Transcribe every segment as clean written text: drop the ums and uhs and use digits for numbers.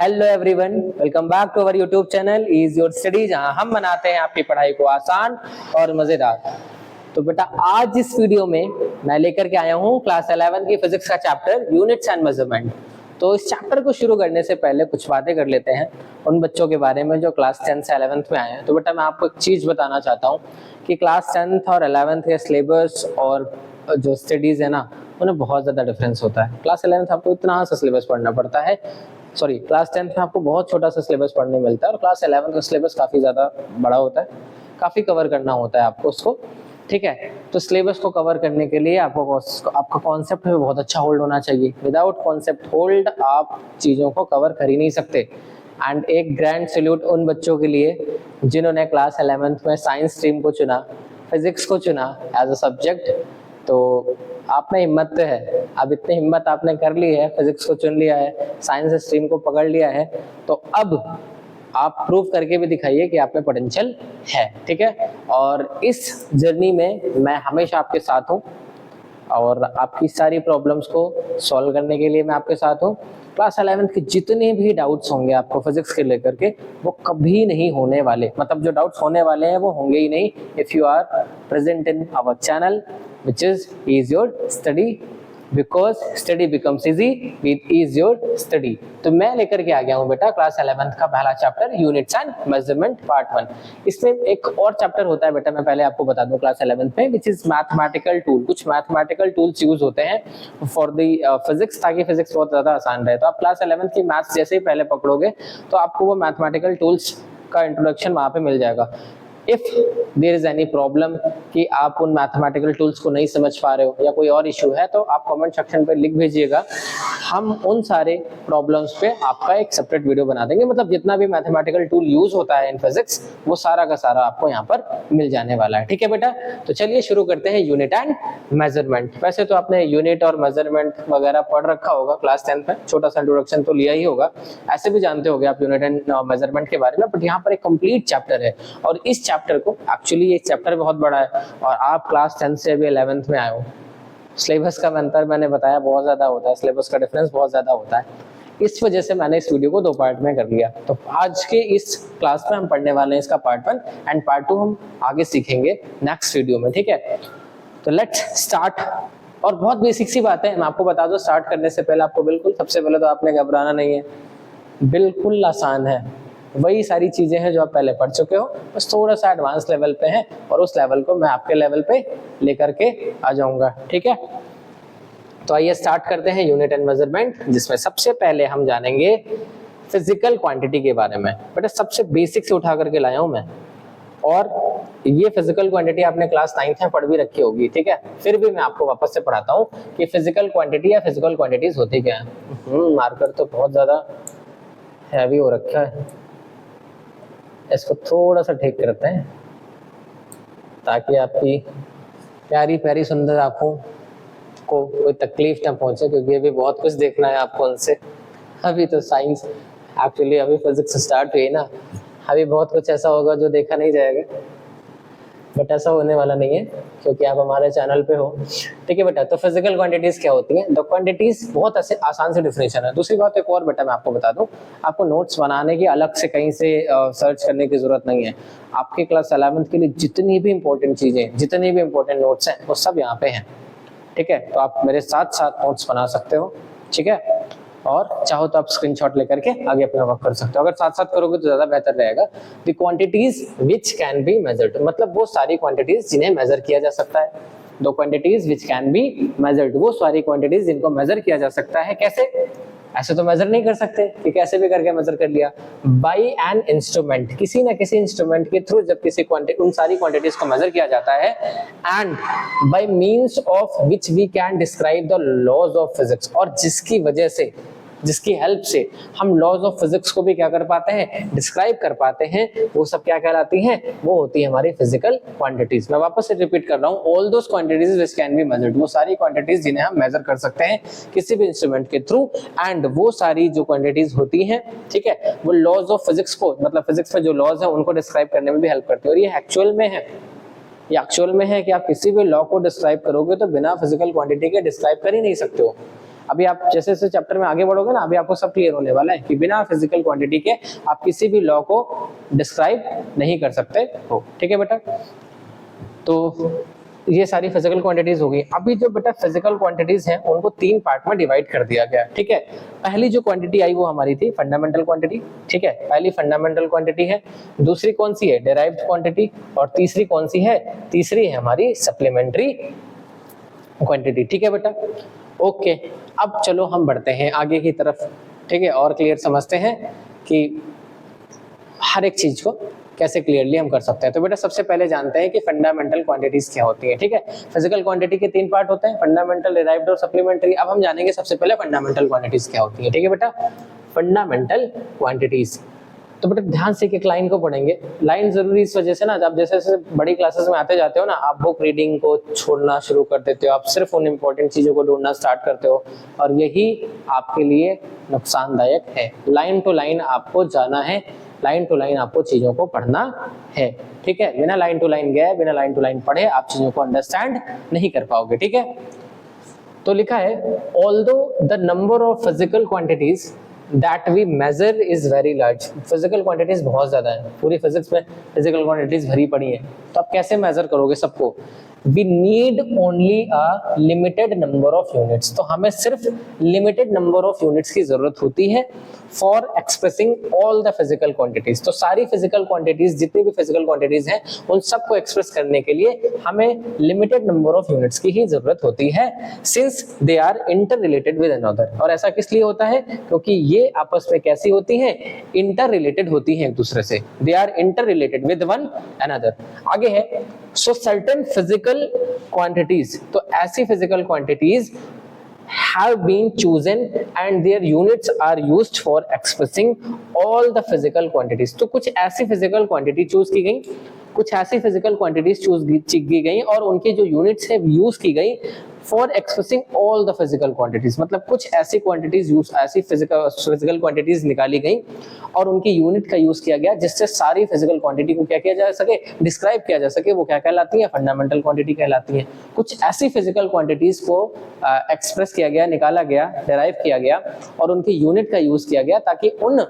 Hello everyone, welcome back to our YouTube channel ease your study, जहां हम बनाते हैं आपकी पढ़ाई को आसान और मजेदार। तो बेटा आज इस वीडियो में मैं लेकर के आया हूं क्लास 11 की फिजिक्स का चैप्टर यूनिट्स एंड मेजरमेंट। तो इस चैप्टर को शुरू करने से पहले कुछ बातें कर लेते हैं उन बच्चों के बारे में जो क्लास 10 से 11th में आए हैं। तो बेटा मैं आपको एक चीज बताना चाहता हूँ कि क्लास 10th और 11th के सिलेबस और जो स्टडीज है ना, उन्हें बहुत ज्यादा डिफरेंस होता है। क्लास 11th आपको इतना सा सिलेबस पढ़ना पड़ता है, सॉरी क्लास 10th में आपको बहुत छोटा सा सिलेबस पढ़ने मिलता है, और क्लास 11th का सिलेबस काफी ज्यादा बड़ा होता है, काफी कवर करना होता है आपको उसको। ठीक है, तो सिलेबस को कवर करने के लिए आपका कॉन्सेप्ट में बहुत अच्छा होल्ड होना चाहिए। विदाउट कॉन्सेप्ट होल्ड आप चीजों को कवर कर ही नहीं सकते। एंड एक ग्रैंड सैल्यूट उन बच्चों के लिए जिन्होंने क्लास 11th में साइंस स्ट्रीम को चुना, फिजिक्स को चुना एज अ सब्जेक्ट। तो आप में हिम्मत तो है, अब इतनी हिम्मत आपने कर ली है, फिजिक्स को चुन लिया है, साइंस स्ट्रीम को पकड़ लिया है, तो अब आप प्रूव करके भी दिखाइए कि आप में पोटेंशियल है। ठीक है, और इस जर्नी में मैं हमेशा आपके साथ हूँ और आपकी सारी प्रॉब्लम्स को सॉल्व करने के लिए मैं आपके साथ हूँ। क्लास 11th के जितने भी डाउट्स होंगे आपको फिजिक्स के लेकर के, वो कभी नहीं होने वाले, मतलब जो डाउट्स होने वाले हैं वो होंगे ही नहीं if you are present in our channel which is your study, because study becomes easy with is your study। तो मैं लेकर के आ गया हूँ बेटा क्लास 11th का पहला chapter units and measurement part 1। इसमें एक और चैप्टर होता है बेटा, मैं पहले आपको बता दूं क्लास 11th में, विच इज मैथमेटिकल टूल। कुछ मैथमेटिकल टूल्स यूज होते हैं फॉर द फिजिक्स, ताकि फिजिक्स बहुत ज्यादा आसान रहे। तो आप क्लास 11th की मैथ्स जैसे ही पहले पकड़ोगे तो आपको वो मैथमेटिकल टूल्स का इंट्रोडक्शन वहां पे मिल जाएगा। If there is any problem कि आप उन मैथमेटिकल टूल्स को नहीं समझ पा रहे हो या कोई और इशू है, तो आप कमेंट सेक्शन पे लिख भेजिएगा, हम उन सारे प्रॉब्लम्स पे आपका एक सेपरेट वीडियो बना देंगे। मतलब जितना भी मैथमेटिकल टूल यूज होता है इन फिजिक्स, वो सारा का सारा आपको यहाँ पर मिल जाने वाला है। ठीक है बेटा, तो चलिए शुरू करते हैं यूनिट एंड मेजरमेंट। वैसे तो आपने यूनिट और मेजरमेंट वगैरह पढ़ रखा होगा क्लास 10th में, छोटा सा इंट्रोडक्शन तो लिया ही होगा, ऐसे भी जानते होगे आप यूनिट एंड मेजरमेंट के बारे में। बट यहाँ पर एक कंप्लीट चैप्टर है, और इस चैप्टर को एक्चुअली ये चैप्टर बहुत बड़ा है, और आप क्लास 10 से अभी 11th में आए हो। सिलेबस का अंतर मैंने बताया बहुत ज्यादा होता है, सिलेबस का डिफरेंस बहुत ज्यादा होता है, इस वजह से मैंने इस वीडियो को 2 पार्ट में कर लिया। तो आज के इस क्लास में हम पढ़ने वाले हैं इसका पार्ट 1 एंड पार्ट 2 हम आगे सीखेंगे नेक्स्ट वीडियो में। ठीक है, तो लेट्स स्टार्ट। और बहुत बेसिक सी बात है, मैं आपको बता दूं स्टार्ट करने से पहले आपको बिल्कुल सबसे पहले तो आपने घबराना नहीं है, बिल्कुल आसान है। वही सारी चीजें हैं जो आप पहले पढ़ चुके हो, बस थोड़ा सा एडवांस लेवल पे है, और उस लेवल को मैं आपके लेवल पे लेकर के आ जाऊंगा। ठीक है, तो आइए स्टार्ट करते हैं यूनिट एंड मेजरमेंट, जिसमें सबसे पहले हम जानेंगे फिजिकल क्वांटिटी के बारे में। बेटा सबसे बेसिक से उठा करके लाया हूं मैं, और ये फिजिकल क्वांटिटी आपने क्लास 9th में पढ़ भी रखी होगी। ठीक है, फिर भी मैं आपको वापस से पढ़ाता हूँ कि फिजिकल क्वांटिटी या फिजिकल क्वांटिटीज होती क्या है। मार्कर तो बहुत ज्यादा हैवी हो रखा है, इसको थोड़ा सा ठीक करते हैं ताकि आपकी प्यारी प्यारी सुंदर आंखों को कोई तकलीफ ना पहुंचे, क्योंकि अभी बहुत कुछ देखना है आपको उनसे। अभी तो साइंस, एक्चुअली अभी फिजिक्स स्टार्ट हुई ना, अभी बहुत कुछ ऐसा होगा जो देखा नहीं जाएगा, बट ऐसा होने वाला नहीं है क्योंकि आप हमारे चैनल पे हो। ठीक है बेटा, तो फिजिकल क्वांटिटीज क्या होती हैं? द क्वांटिटीज बहुत ऐसे आसान से डिफिनेशन है। दूसरी बात एक और बेटा मैं आपको बता दूं, आपको नोट्स बनाने की अलग से कहीं से सर्च करने की जरूरत नहीं है। आपके क्लास 11th के लिए जितनी भी इंपॉर्टेंट चीजें, जितनी भी इंपॉर्टेंट नोट्स हैं, वो सब यहाँ पे हैं। ठीक है, तो आप मेरे साथ साथ नोट्स बना सकते हो। ठीक है, और चाहो तो आप स्क्रीनशॉट लेकर के आगे अपना वर्क कर सकते हो। अगर साथ साथ करोगे तो ज्यादा बेहतर रहेगा। The quantities which can be measured, मतलब वो सारी क्वांटिटीज जिन्हें मेजर किया जा सकता है। दो quantities which can be measured, वो सारी क्वांटिटीज जिनको मेजर किया जा सकता है। कैसे? ऐसे तो मेजर नहीं कर सकते कि कैसे भी करके मेजर कर लिया। बाय एन इंस्ट्रूमेंट, किसी ना किसी इंस्ट्रूमेंट के थ्रू जब किसी क्वांटिटी, उन सारी क्वांटिटीज को मेजर किया जाता है। And by means of which we can describe the laws of physics, और जिसकी वजह से, जिसकी हेल्प से हम लॉज ऑफ फिजिक्स को भी क्या कर पाते हैं, डिस्क्राइब कर पाते हैं, वो सब क्या कहलाती हैं? वो होती है हमारी फिजिकल क्वांटिटीज। मैं वापस से रिपीट कर रहा हूं, all those quantities which can be measured, वो सारी क्वांटिटीज जिन्हें हम मेजर कर सकते हैं किसी भी इंस्ट्रूमेंट के थ्रू। एंड वो सारी जो क्वांटिटीज होती हैं, ठीक है, वो लॉज ऑफ फिजिक्स को, मतलब फिजिक्स में जो लॉज है उनको डिस्क्राइब करने में भी हेल्प करती है। और ये एक्चुअल में है, ये एक्चुअल में है कि आप किसी भी लॉ को डिस्क्राइब करोगे तो बिना फिजिकल क्वांटिटी के डिस्क्राइब कर ही नहीं सकते हो। अभी आप जैसे जैसे चैप्टर में आगे बढ़ोगे ना, अभी आपको सब क्लियर होने वाला है कि बिना फिजिकल क्वांटिटी के आप किसी भी लॉ को डिस्क्राइब नहीं कर सकते हो। ठीक है बेटा, तो ये सारी फिजिकल क्वांटिटीज होगी। अभी जो बेटा फिजिकल क्वांटिटीज हैं उनको 3 पार्ट में डिवाइड कर दिया गया। ठीक है, पहली जो क्वांटिटी आई वो हमारी थी फंडामेंटल क्वांटिटी। ठीक है, पहली फंडामेंटल क्वांटिटी है, दूसरी कौन सी है, डेराइव्ड क्वांटिटी, और तीसरी कौन सी है, तीसरी है हमारी सप्लीमेंट्री क्वांटिटी। ठीक है बेटा, ओके। अब चलो हम बढ़ते हैं आगे की तरफ। ठीक है, और क्लियर समझते हैं कि हर एक चीज को कैसे क्लियरली हम कर सकते हैं। तो बेटा सबसे पहले जानते हैं कि फंडामेंटल क्वांटिटीज क्या होती है। ठीक है, फिजिकल क्वांटिटी के 3 पार्ट होते हैं, फंडामेंटल, डिराइव्ड और सप्लीमेंट्री। अब हम जानेंगे सबसे पहले फंडामेंटल क्वांटिटीज क्या होती है। ठीक है बेटा, फंडामेंटल क्वांटिटीज। तो बेटा ध्यान से एक लाइन को पढ़ेंगे। लाइन जरूरी इस वजह से ना, जब जैसे जैसे बड़ी क्लासेस में आते जाते हो ना, आप बुक रीडिंग को छोड़ना शुरू कर देते हो, आप सिर्फ उन इंपॉर्टेंट चीजों को ढूंढना स्टार्ट करते हो, और यही आपके लिए नुकसानदायक है। लाइन टू लाइन आपको जाना है, लाइन टू लाइन आपको चीजों को पढ़ना है। ठीक है, बिना लाइन टू लाइन गए, बिना लाइन टू लाइन पढ़े आप चीजों को अंडरस्टैंड नहीं कर पाओगे। ठीक है, तो लिखा है although the number of physical quantities that we measure is very large. Physical quantities बहुत ज्यादा है, पूरी फिजिक्स में फिजिकल क्वांटिटीज भरी पड़ी है, तो आप कैसे मेजर करोगे सबको। We need only a limited number of units। तो हमें सिर्फ limited number of units की जरूरत होती है for expressing all the physical quantities। तो सारी physical quantities, जितनी भी physical quantities हैं, उन सबको एक्सप्रेस करने के लिए हमें limited number of units की ही जरूरत होती है, since they are interrelated with another। और ऐसा किस लिए होता है, क्योंकि ये आपस में कैसी होती हैं, interrelated होती हैं एक दूसरे से, they are interrelated with one another। आगे है, so certain physical quantities, तो ऐसी physical quantities have been chosen and their units are used for expressing all the physical quantities। तो कुछ ऐसी physical quantity चूज की गई, कुछ ऐसी physical quantities चूज की गई और उनकी जो यूनिट्स है यूज की गई for expressing all the physical quantities. मतलब कुछ ऐसी क्वांटिटीज यूज, ऐसी फिजिकल क्वांटिटीज निकाली गई और उनकी यूनिट का यूज किया गया जिससे सारी फिजिकल क्वांटिटी को क्या किया जा सके, डिस्क्राइब किया जा सके। वो क्या कहलाती है, फंडामेंटल क्वांटिटी कहलाती है। कुछ ऐसी फिजिकल क्वांटिटीज को एक्सप्रेस किया गया, निकाला गया, डेराइव किया गया और उनकी यूनिट का यूज किया गया ताकि उन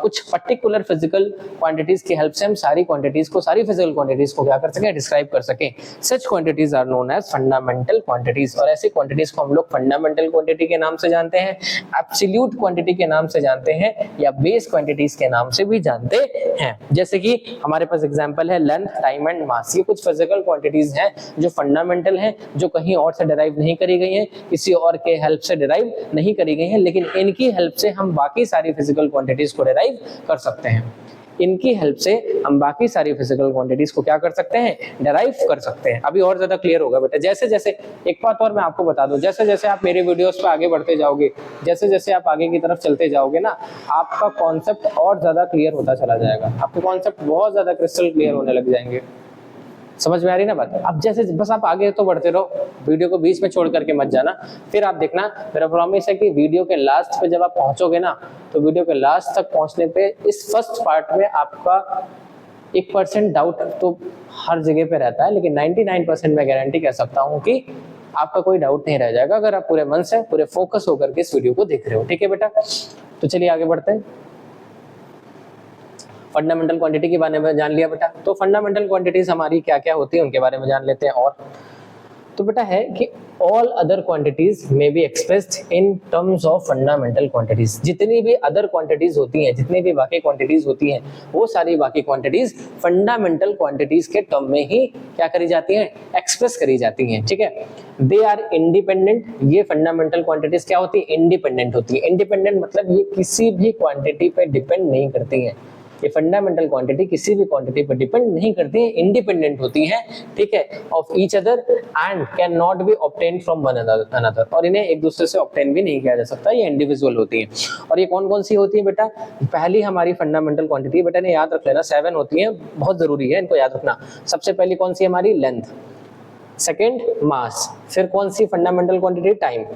कुछ पर्टिकुलर फिजिकल क्वांटिटीज की हेल्प से हम सारी क्वांटिटीज को, सारी फिजिकल क्वांटिटीज को क्या कर सके, डिस्क्राइब कर सके। Such quantities are known as fundamental quantities. और ऐसी क्वांटिटीज को हम लोग फंडामेंटल क्वांटिटी के नाम से जानते हैं, एब्सोल्यूट क्वांटिटी के नाम से जानते हैं, या बेस क्वांटिटीज के नाम से भी जानते हैं। जैसे कि हमारे पास एग्जांपल है लेंथ, टाइम एंड मास। ये कुछ फिजिकल क्वांटिटीज हैं जो फंडामेंटल हैं, जो कहीं और से डिराइव नहीं करी गई हैं, किसी और के हेल्प से डिराइव नहीं करी गई हैं, लेकिन इनकी हेल्प से हम बाकी सारी फिजिकल क्वांटिटीज को डिराइव कर सकते हैं। इनकी हेल्प से हम बाकी सारी फिजिकल क्वांटिटीज को क्या कर सकते हैं, डिराइव कर सकते हैं। अभी और ज्यादा क्लियर होगा बेटा। जैसे जैसे एक बात और मैं आपको बता दूं, जैसे जैसे आप मेरे वीडियोस पे आगे बढ़ते जाओगे, जैसे जैसे आप आगे की तरफ चलते जाओगे ना, आपका कॉन्सेप्ट और ज्यादा क्लियर होता चला जाएगा। आपके कॉन्सेप्ट बहुत ज्यादा क्रिस्टल क्लियर होने लग जाएंगे। समझ में आ रही ना बात। अब जैसे बस आप आगे तो बढ़ते रहो, वीडियो को बीच में छोड़ करके मत जाना। फिर आप देखना, मेरा प्रॉमिस है कि वीडियो के लास्ट पे जब आप पहुंचोगे ना, तो वीडियो के लास्ट तक पहुंचने पे इस फर्स्ट पार्ट में आपका 1% डाउट तो हर जगह पे रहता है, लेकिन 99% मैं गारंटी कह सकता हूँ कि आपका कोई डाउट नहीं रह जाएगा अगर आप पूरे मन से, पूरे फोकस होकर के इस वीडियो को देख रहे हो। ठीक है बेटा, तो चलिए आगे बढ़ते हैं। फंडामेंटल क्वांटिटी के बारे में जान लिया बेटा, तो फंडामेंटल क्वांटिटीज हमारी क्या क्या होती है उनके बारे में जान लेते हैं। और तो बेटा है कि ऑल अदर क्वांटिटीज में be expressed in terms of fundamental quantities. जितनी भी अदर क्वांटिटीज होती हैं, जितनी भी बाकी क्वांटिटीज होती हैं, वो सारी बाकी क्वांटिटीज फंडामेंटल क्वांटिटीज के टर्म में ही क्या करी जाती हैं, एक्सप्रेस करी जाती हैं। ठीक है, दे आर इंडिपेंडेंट। ये फंडामेंटल क्वांटिटीज क्या होती है, इंडिपेंडेंट होती है। इंडिपेंडेंट मतलब ये किसी भी क्वांटिटी पे डिपेंड नहीं करती है। ये फंडामेंटल क्वांटिटी किसी भी क्वांटिटी पर डिपेंड नहीं करती है, इंडिपेंडेंट होती है। ठीक है, of each other and can not be obtain from one another. और इन्हें एक दूसरे से ऑब्टेन भी नहीं किया जा सकता, ये इंडिविजुअल होती है। और ये कौन कौन सी होती है बेटा, पहली हमारी फंडामेंटल क्वांटिटी बेटा ने याद रख लेना, 7 होती है, बहुत जरूरी है इनको याद रखना। सबसे पहली कौन सी हमारी, लेंथ, सेकेंड मास, फिर कौन सी fundamental quantity, time,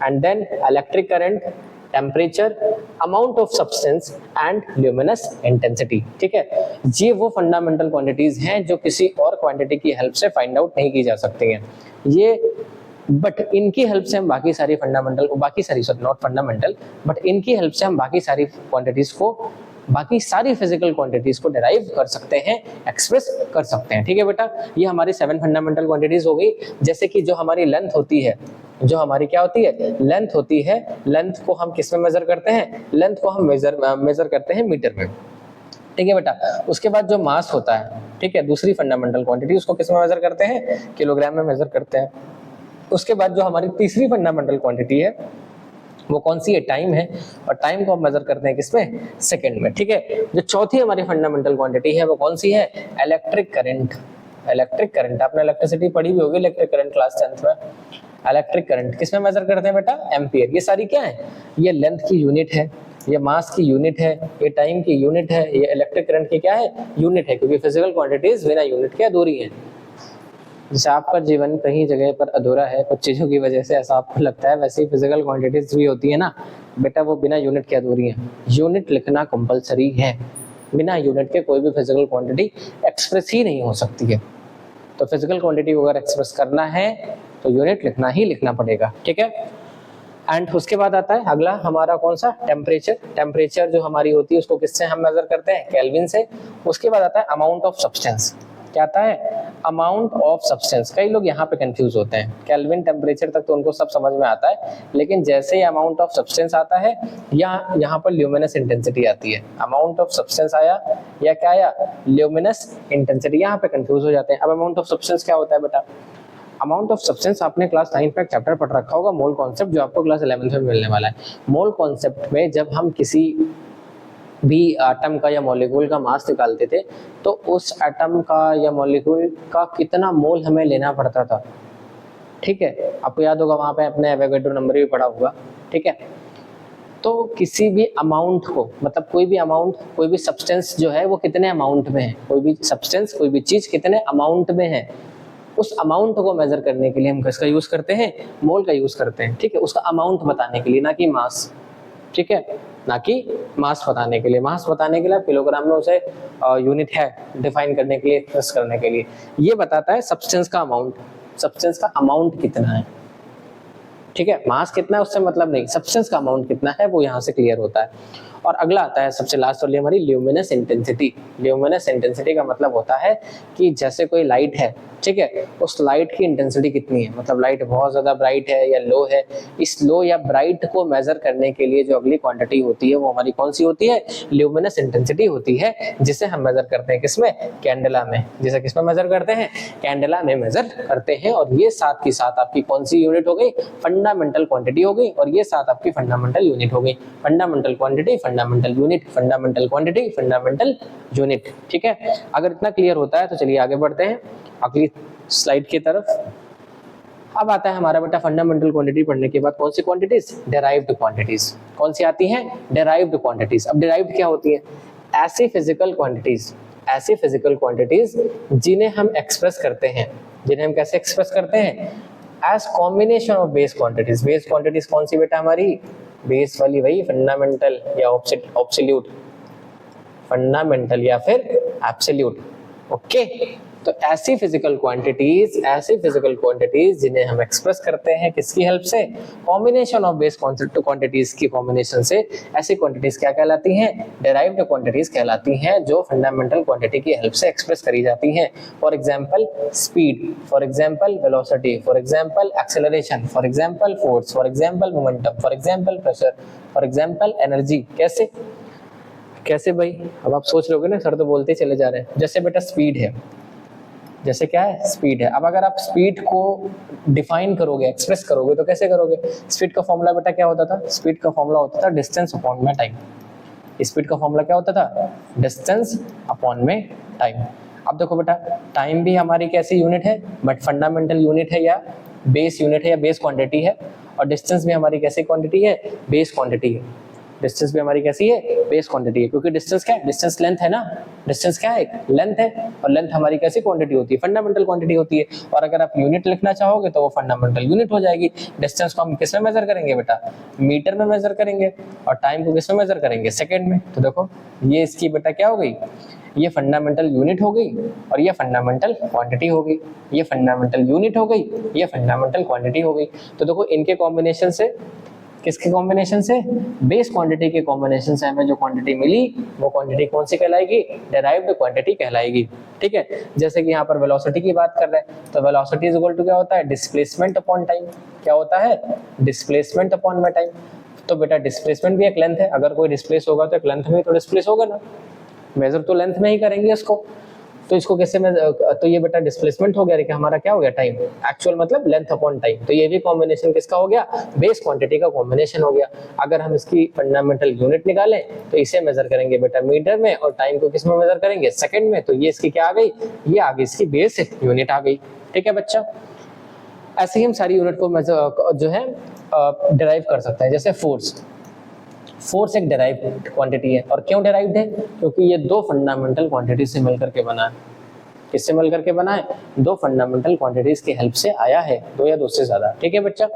and then electric current, temperature, amount of substance and luminous intensity. ठीक है, ये वो फंडामेंटल क्वांटिटीज हैं जो किसी और क्वांटिटी की हेल्प से फाइंड आउट नहीं की जा सकती हैं। ये बट इनकी हेल्प से हम बाकी सारी फंडामेंटल को, बाकी सारी नॉट फंडामेंटल बट इनकी हेल्प से हम बाकी सारी क्वांटिटीज को, बाकी सारी फिजिकल क्वांटिटीज को डिराइव कर सकते हैं, एक्सप्रेस कर सकते हैं। ठीक है बेटा, ये हमारी 7 फंडामेंटल क्वांटिटीज हो गई। जैसे कि जो हमारी लेंथ होती है, जो हमारी क्या होती है, लेंथ होती है, लेंथ को हम किस में मेजर करते हैं, लेंथ को हम मेजर करते हैं मीटर में। ठीक है बेटा, उसके बाद जो मास होता है, ठीक है, दूसरी फंडामेंटल क्वांटिटी, उसको किस में मेजर करते हैं, किलोग्राम में मेजर करते हैं। उसके बाद जो हमारी तीसरी फंडामेंटल क्वांटिटी है वो कौन सी है, टाइम है, और टाइम को हम मेजर करते हैं किसमें, सेकंड में। ठीक है, जो चौथी हमारी फंडामेंटल क्वांटिटी है वो कौन सी है, इलेक्ट्रिक करंट। इलेक्ट्रिक करंट, आपने इलेक्ट्रिसिटी पढ़ी भी होगी, इलेक्ट्रिक करंट क्लास 10th में। इलेक्ट्रिक करंट किसमें मेजर करते हैं बेटा, एम्पियर। ये सारी क्या है, ये लेंथ की यूनिट है, ये मास की यूनिट है, ये टाइम की यूनिट है, ये इलेक्ट्रिक करंट की क्या है, यूनिट है, क्योंकि फिजिकल क्वांटिटीज बिना यूनिट के अधूरी है। जैसे आपका जीवन कहीं जगह पर अधूरा है कुछ चीजों की वजह से, ऐसा आपको लगता है, वैसे ही फिजिकल क्वांटिटीज भी होती है ना बेटा, वो बिना यूनिट के अधूरी है। यूनिट लिखना कंपलसरी है, बिना यूनिट के कोई भी फिजिकल क्वांटिटी एक्सप्रेस ही नहीं हो सकती है। तो फिजिकल क्वांटिटी को अगर एक्सप्रेस करना है तो यूनिट लिखना ही लिखना पड़ेगा। ठीक है, एंड उसके बाद आता है अगला हमारा कौन सा, टेम्परेचर। टेम्परेचर जो हमारी होती है उसको किससे हम मेजर करते हैं, केल्विन से। उसके बाद आता है अमाउंट ऑफ सब्सटेंस। क्या आता है, अमाउंट ऑफ सब्सटेंस। कई लोग यहाँ पे कंफ्यूज होते हैं, केल्विन टेम्परेचर तक तो उनको सब समझ में आता है, लेकिन जैसे ही अमाउंट ऑफ सब्सटेंस आता है यहाँ पर ल्यूमिनस इंटेंसिटी आती है। अमाउंट ऑफ सब्सटेंस आया या क्या आया, ल्यूमिनस इंटेंसिटी, यहाँ पे कंफ्यूज हो जाते हैं। अब अमाउंट ऑफ सब्सटेंस क्या होता है बेटा, अमाउंट ऑफ सब्सटेंस आपने क्लास 9 का चैप्टर पढ़ रखा होगा, मोल कॉन्सेप्ट, जो आपको क्लास 11 में मिलने वाला है। मोल कॉन्सेप्ट में जब हम किसी भी एटम का या मॉलिक्यूल का मास निकालते थे तो उस एटम का या मॉलिक्यूल का कितना मोल हमें लेना पड़ता था। ठीक है, आपको याद होगा, वहां पे अपने एवोगैड्रो नंबर भी पढ़ा होगा। ठीक है, तो किसी भी अमाउंट को, मतलब कोई भी अमाउंट, कोई भी सब्सटेंस जो है वो कितने अमाउंट में है, कोई भी सब्सटेंस, कोई भी चीज कितने अमाउंट में है, उस अमाउंट को मेजर करने के लिए हम किसका यूज करते हैं, मोल का यूज करते हैं। ठीक है, उसका अमाउंट बताने के लिए, ना कि मास। ठीक है, ना कि मास बताने के लिए। मास बताने के लिए किलोग्राम में उसे यूनिट है डिफाइन करने के लिए, एक्सप्रेस करने के लिए। ये बताता है सब्सटेंस का अमाउंट, सब्सटेंस का अमाउंट कितना है। ठीक है, मास कितना है उससे मतलब नहीं, सब्सटेंस का अमाउंट कितना है वो यहाँ से क्लियर होता है। और अगला आता है सबसे लास्ट वाली हमारी ल्यूमिनस इंटेंसिटी। ल्यूमिनस इंटेंसिटी का मतलब होता है कि जैसे कोई लाइट है, ठीक है, उस लाइट की इंटेंसिटी कितनी है, मतलब लाइट बहुत ज्यादा ब्राइट है या लो है। इस लो या ब्राइट को मेजर करने के लिए जो अगली क्वांटिटी होती है वो हमारी कौन सी होती है, ल्यूमिनस इंटेंसिटी होती है, जिसे हम मेजर करते हैं किसमें, कैंडेला में। जिसे किसमें मेजर करते हैं, कैंडेला में मेजर करते हैं। और ये साथ की साथ आपकी कौन सी यूनिट हो गई, फंडामेंटल क्वांटिटी हो गई, और ये साथ आपकी फंडामेंटल यूनिट हो गई। Fundamental quantity, fundamental unit, fundamental quantity, fundamental unit. ठीक है, अगर इतना क्लियर होता है तो चलिए आगे बढ़ते हैं अगली स्लाइड की तरफ। अब आता है हमारा बेटा फंडामेंटल क्वांटिटी पढ़ने के बाद कौन सी क्वांटिटीज, डेराइव्ड क्वांटिटीज। कौन सी आती हैं, डेराइव्ड क्वांटिटीज। अब डेराइव्ड क्या होती है, ऐसी फिजिकल क्वांटिटीज, ऐसी फिजिकल क्वांटिटीज जिन्हें हम एक्सप्रेस करते हैं, जिन्हें हम कैसे एक्सप्रेस करते हैं, as combination of base quantities. Base quantities कौन सी बेटा हमारी, बेस वाली वही फंडामेंटल या ऑब्सोल्यूट, फंडामेंटल या फिर एब्सोल्यूट। ओके, तो ऐसी फिजिकल क्वांटिटीज, ऐसी फिजिकल क्वांटिटीज जिन्हें हम एक्सप्रेस करते हैं किसकी हेल्प से, कॉम्बिनेशन ऑफ बेस क्वांटिटीज की कॉम्बिनेशन से, ऐसी क्वांटिटीज क्या कहलाती हैं, डेराइव्ड क्वांटिटीज कहलाती हैं, जो फंडामेंटल क्वांटिटी की हेल्प से एक्सप्रेस करी जाती हैं। For example speed, for example velocity, for example acceleration, for example force, for example momentum, for example pressure, for example energy. कैसे कैसे भाई, अब आप सोच रहे होगे ना सर तो बोलते ही चले जा रहे हैं। जैसे बेटा स्पीड है, जैसे क्या है, स्पीड है। अब अगर आप स्पीड को डिफाइन करोगे, एक्सप्रेस करोगे तो कैसे करोगे, स्पीड का फॉर्मूला बेटा क्या होता था, स्पीड का फॉर्मूला होता था डिस्टेंस अपॉन में टाइम। स्पीड का फॉर्मूला क्या होता था, डिस्टेंस अपॉन में टाइम। अब देखो बेटा, टाइम भी हमारी कैसी यूनिट है, बट फंडामेंटल यूनिट है या बेस यूनिट है या बेस क्वांटिटी है, और डिस्टेंस भी हमारी कैसी क्वांटिटी है, बेस क्वांटिटी है। डिस्टेंस भी हमारी कैसी है, बेस क्वांटिटी है, क्योंकि डिस्टेंस क्या है, डिस्टेंस लेंथ है ना, डिस्टेंस क्या है, लेंथ है, और लेंथ हमारी कैसी क्वांटिटी होती है, फंडामेंटल क्वांटिटी होती है। और अगर आप यूनिट लिखना चाहोगे तो वो फंडामेंटल यूनिट हो जाएगी। डिस्टेंस को हम किस में मेजर करेंगे बेटा, मीटर में मेजर करेंगे, और टाइम को किस में मेजर करेंगे, सेकेंड में। तो देखो ये इसकी बेटा क्या हो गई, ये फंडामेंटल यूनिट हो गई, और ये फंडामेंटल क्वांटिटी हो गई, ये फंडामेंटल यूनिट हो गई, ये फंडामेंटल क्वांटिटी हो गई। तो देखो इनके कॉम्बिनेशन से, किसके कॉम्बिनेशन से, बेस क्वांटिटी के कॉम्बिनेशन से हमें जो क्वांटिटी मिली वो क्वांटिटी कौन सी कहलाएगी, डेराइव्ड क्वांटिटी कहलाएगी। ठीक है, जैसे कि यहाँ पर वेलोसिटी की बात कर रहे हैं, तो वेलोसिटी इज इक्वल टू क्या होता है, डिस्प्लेसमेंट अपॉन टाइम। क्या होता है, डिस्प्लेसमेंट अपॉन में टाइम। तो बेटा डिस्प्लेसमेंट भी एक लेंथ है, अगर कोई डिस्प्लेस होगा तो एक लेंथ में तो डिस्प्लेस होगा ना, मेजर तो लेंथ में ही करेंगे इसको। तो इसको कैसे में, तो ये बेटा डिस्प्लेसमेंट हो गया, लेकिन हमारा क्या हो गया, टाइम। एक्चुअल मतलब लेंथ अपॉन टाइम। तो ये भी कॉम्बिनेशन किसका हो गया, बेस क्वांटिटी का कॉम्बिनेशन हो गया। अगर हम इसकी फंडामेंटल यूनिट निकालें तो इसे मेजर करेंगे बेटा मीटर में, और टाइम को किस में मेजर करेंगे, सेकंड में। तो ये इसकी क्या आ गई, ये आ गई इसकी बेस यूनिट आ गई। ठीक है बच्चा, ऐसे ही हम सारी यूनिट को मेजर जो है डिराइव कर सकते हैं। जैसे फोर्स एक डेराइव्ड क्वांटिटी है, और क्यों डेराइव्ड है, क्योंकि ये दो फंडामेंटल क्वांटिटी से मिलकर के बना है। किससे मिलकर के बना है, दो फंडामेंटल क्वांटिटीज की हेल्प से आया है, दो या दो से ज्यादा। ठीक है बच्चा,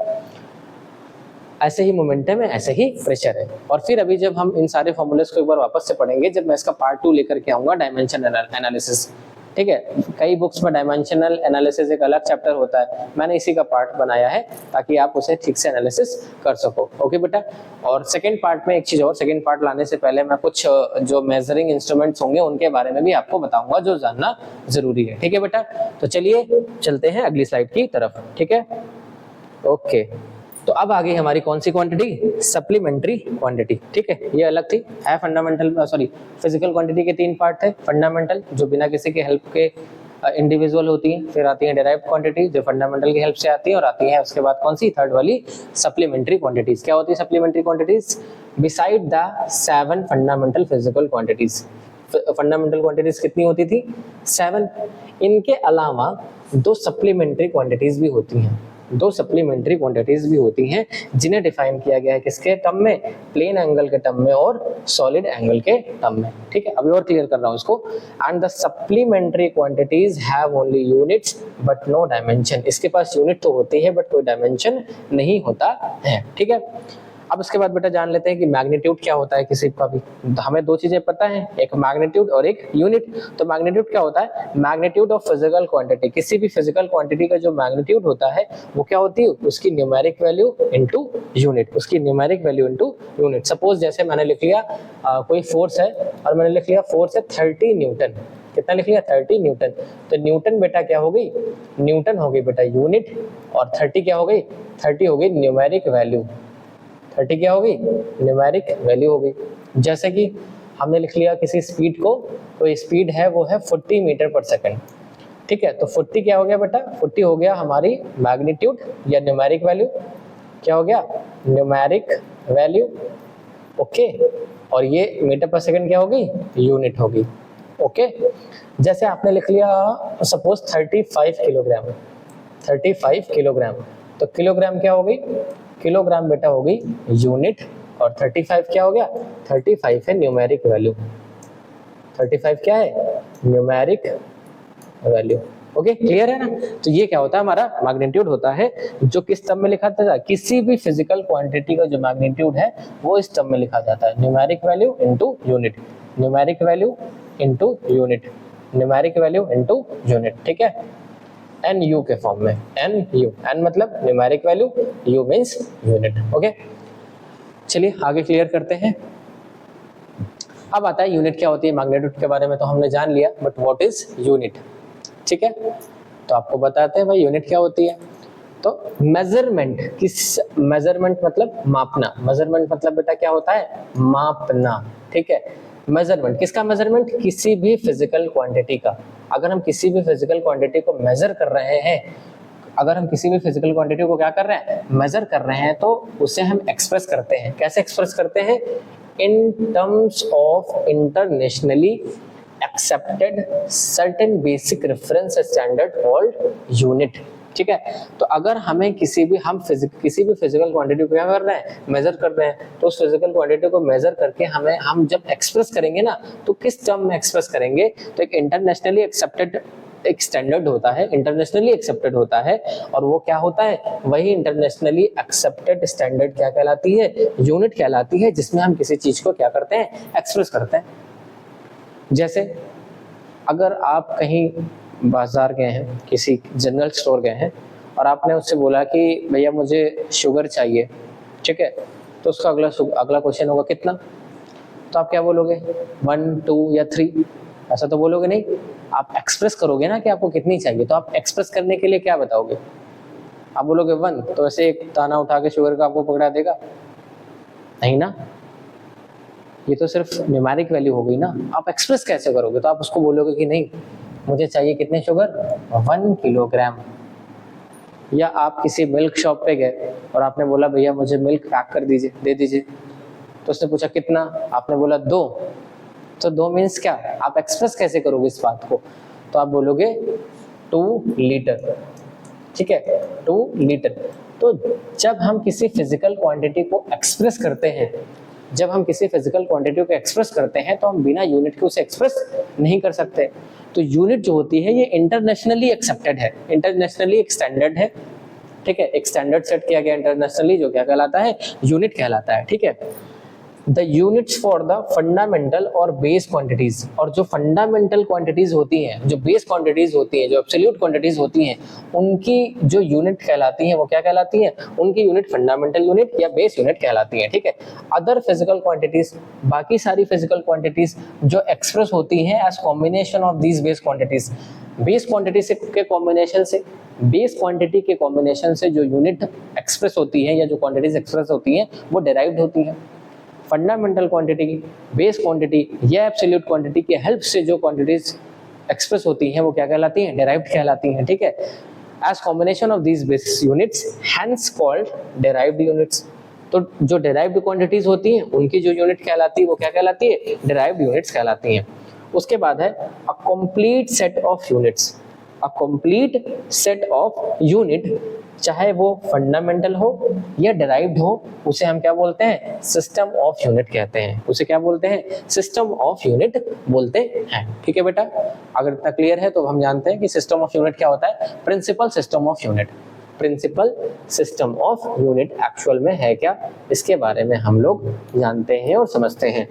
ऐसे ही मोमेंटम है, ऐसे ही प्रेशर है। और फिर अभी जब हम इन सारे फॉर्मूलेस को एक बार वापस से पढ़ेंगे, जब मैं इसका पार्ट 2 लेकर के आऊंगा, डायमेंशन एनालिसिस। ठीक है, कई बुक्स में डायमेंशनल एनालिसिस एक अलग चैप्टर होता है, मैंने इसी का पार्ट बनाया है ताकि आप उसे ठीक से एनालिसिस कर सको। ओके बेटा, और सेकंड पार्ट में एक चीज और, सेकंड पार्ट लाने से पहले मैं कुछ जो मेजरिंग इंस्ट्रूमेंट्स होंगे उनके बारे में भी आपको बताऊंगा, जो जानना जरूरी है। ठीक है बेटा, तो चलिए चलते हैं अगली स्लाइड की तरफ। ठीक है, ओके। तो अब आ गई हमारी कौन सी क्वांटिटी, सप्लीमेंट्री क्वांटिटी। ठीक है, ये अलग थी, है फंडामेंटल, सॉरी फिजिकल क्वांटिटी के 3 पार्ट थे। फंडामेंटल जो बिना किसी के हेल्प के इंडिविजुअल होती है, फिर आती है डेराइव्ड क्वांटिटी जो फंडामेंटल की हेल्प से आती है, और आती है उसके बाद कौन सी, थर्ड वाली सप्लीमेंट्री क्वांटिटीज। क्या होती है supplementary quantities, beside the 7 fundamental physical quantities. Fundamental quantities कितनी होती थी, 7। इनके अलावा 2 सप्लीमेंट्री क्वांटिटीज भी होती हैं, 2 सप्लीमेंट्री क्वांटिटीज भी होती हैं, जिन्हें डिफाइन किया गया है किसके टर्म में, प्लेन एंगल के टर्म में और सॉलिड एंगल के टर्म में। ठीक है, अभी और क्लियर कर रहा हूं इसको। And the supplementary quantities have only units but no dimension. इसके पास यूनिट तो होती है बट कोई डायमेंशन नहीं होता है। ठीक है, अब इसके बाद बेटा जान लेते हैं कि मैग्नीट्यूड क्या होता है किसी का भी। हमें 2 चीजें पता है, एक मैग्नीट्यूड और एक यूनिट। तो मैग्नीट्यूड क्या होता है, मैग्नीट्यूड ऑफ फिजिकल क्वांटिटी। किसी भी फिजिकल क्वांटिटी का जो मैग्नीट्यूड होता है वो क्या होती है, उसकी न्यूमेरिक वैल्यू इनटू यूनिट, उसकी numeric value into unit. Suppose जैसे मैंने लिख लिया कोई फोर्स है, और मैंने लिख लिया फोर्स है 30 न्यूटन। कितना लिख लिया, 30 न्यूटन। तो न्यूटन बेटा क्या हो गई, न्यूटन हो गई बेटा यूनिट, और 30 क्या हो गई, 30 हो गई न्यूमेरिक वैल्यू। 30 क्या हो गई, न्यूमेरिक वैल्यू हो गई। जैसे कि हमने लिख लिया किसी स्पीड को, कोई स्पीड है वो है 40 मीटर पर सेकंड। ठीक है, तो 40 क्या हो गया बेटा, 40 हो गया हमारी मैग्नीट्यूड या न्यूमेरिक वैल्यू। क्या हो गया, न्यूमेरिक वैल्यू। ओके, और ये मीटर पर सेकंड क्या होगी, यूनिट होगी। ओके, जैसे आपने लिख लिया सपोज 35 किलोग्राम, 35 किलोग्राम। तो किलोग्राम क्या हो गई, किलोग्राम बेटा हो गई यूनिट, और 35 क्या हो गया, 35 है न्यूमेरिक वैल्यू। 35 क्या है, न्यूमेरिक वैल्यू। ओके, क्लियर है ना। तो ये क्या होता है, हमारा मैग्नीट्यूड होता है, जो किस टर्म में लिखा जाता है, किसी भी फिजिकल क्वांटिटी का जो मैग्नीट्यूड है वो इस टर्म में लिखा जाता है, numeric value into unit, numeric value into unit, numeric value into unit. ठीक है, एन यू के फॉर्म में, एन यू, एन मतलब numeric value, you means unit. Okay, चलिए आगे क्लियर करते हैं। अब आता है यूनिट क्या होती है। मैग्नीट्यूड के बारे में तो हमने जान लिया, बट व्हाट इज यूनिट। ठीक है, तो आपको बताते हैं भाई यूनिट क्या होती है। तो मेजरमेंट, किस, मेजरमेंट मतलब मापना, मेजरमेंट मतलब बेटा क्या होता है, मापना। ठीक है, मेजरमेंट किसका, मेजरमेंट किसी भी फिजिकल क्वांटिटी का। अगर हम किसी भी फिजिकल क्वांटिटी को मेजर कर रहे हैं, अगर हम किसी भी फिजिकल क्वांटिटी को क्या कर रहे हैं, मेजर कर रहे हैं, तो उसे हम एक्सप्रेस करते हैं। कैसे एक्सप्रेस करते हैं, in terms of internationally accepted certain basic reference standard called unit. ठीक है। तो अगर हमें किसी भी फिजिकल क्वांटिटी को क्या कर रहे हैं, मेजर कर रहे हैं, तो उस फिजिकल क्वांटिटी को मेजर करके हम जब एक्सप्रेस करेंगे ना, तो किस टर्म में एक्सप्रेस करेंगे, तो एक इंटरनेशनली एक्सेप्टेड एक स्टैंडर्ड होता है, इंटरनेशनली एक्सेप्टेड होता है, और वो क्या होता है, वही इंटरनेशनली एक्सेप्टेड स्टैंडर्ड क्या कहलाती है, यूनिट कहलाती है, जिसमें हम किसी चीज को क्या करते हैं, एक्सप्रेस करते हैं। जैसे अगर आप कहीं बाजार गए हैं, किसी जनरल स्टोर गए हैं, और आपने उससे बोला कि भैया मुझे शुगर चाहिए, ठीक है, तो उसका अगला क्वेश्चन होगा कितना, तो आप क्या बोलोगे, 1 2 या 3, ऐसा तो बोलोगे नहीं, आप एक्सप्रेस करोगे ना कि आपको कितनी चाहिए। तो आप एक्सप्रेस करने के लिए क्या बताओगे, आप बोलोगे 1, तो ऐसे एक दाना उठा के शुगर का आपको पकड़ा देगा, नहीं ना, ये तो सिर्फ न्यूमेरिक वैल्यू हो गई ना। आप एक्सप्रेस कैसे करोगे, तो आप उसको बोलोगे कि नहीं मुझे चाहिए कितने शुगर, 1 किलोग्राम। या आप किसी मिल्क शॉप पे गए और आपने बोला भैया मुझे मिल्क पैक कर दीजिए, दे दीजिए, तो उसने पूछा कितना, आपने बोला 2, तो 2 मीन्स क्या, आप एक्सप्रेस कैसे करोगे इस बात को, तो आप बोलोगे 2 लीटर, ठीक है, 2 लीटर। तो जब हम किसी फिजिकल क्वांटिटी को एक्सप्रेस करते हैं, तो हम बिना यूनिट के उसे एक्सप्रेस नहीं कर सकते। तो यूनिट जो होती है ये इंटरनेशनली एक्सेप्टेड है, इंटरनेशनली एक स्टैंडर्ड है, ठीक है, एक स्टैंडर्ड सेट किया गया इंटरनेशनली, जो क्या कहलाता है, यूनिट कहलाता है, ठीक है। The units for the fundamental और बेस क्वांटिटीज, और जो फंडामेंटल क्वांटिटीज होती हैं, जो बेस क्वांटिटीज होती हैं, जो एब्सोल्यूट क्वांटिटीज होती हैं, उनकी जो यूनिट कहलाती हैं वो क्या कहलाती हैं, उनकी यूनिट फंडामेंटल यूनिट या बेस यूनिट कहलाती हैं, ठीक है। अदर फिजिकल क्वांटिटीज, बाकी सारी फिजिकल क्वांटिटीज जो एक्सप्रेस होती हैं as combination of these base quantities, base quantity के कॉम्बिनेशन से जो यूनिट एक्सप्रेस होती है या जो क्वांटिटीज एक्सप्रेस होती हैं वो डिराइव्ड होती हैं। फंडामेंटल क्वांटिटी, बेस क्वांटिटी या एब्सोल्यूट क्वांटिटी की हेल्प से जो क्वांटिटीज एक्सप्रेस होती हैं वो क्या कहलाती हैं, डिराइव्ड कहलाती हैं, ठीक है। As combination of these base units hence called derived units. तो जो डिराइव्ड क्वांटिटीज होती हैं उनकी जो यूनिट कहलाती है वो क्या कहलाती है, डिराइव्ड यूनिट्स कहलाती हैं। उसके बाद है a complete set of units, a complete set of unit, चाहे वो फंडामेंटल हो या डिराइव्ड हो, उसे हम क्या बोलते हैं, सिस्टम ऑफ यूनिट कहते हैं, उसे क्या बोलते हैं, सिस्टम ऑफ यूनिट बोलते हैं, ठीक है बेटा। अगर इतना क्लियर है तो हम जानते हैं कि सिस्टम ऑफ यूनिट क्या होता है, principal system of unit. Principal system of unit actual में है क्या, इसके बारे में हम लोग जानते हैं और समझते हैं।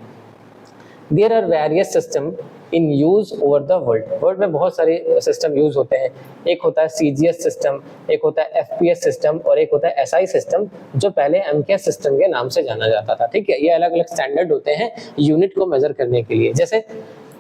There are various system in use over the world में बहुत सारे सिस्टम यूज होते हैं। एक होता है सीजीएस सिस्टम, एक होता है एफपीएस सिस्टम, और एक होता है एसआई सिस्टम, जो पहले एमकेएस सिस्टम के नाम से जाना जाता था, ठीक है। ये अलग अलग स्टैंडर्ड होते हैं यूनिट को मेजर करने के लिए। जैसे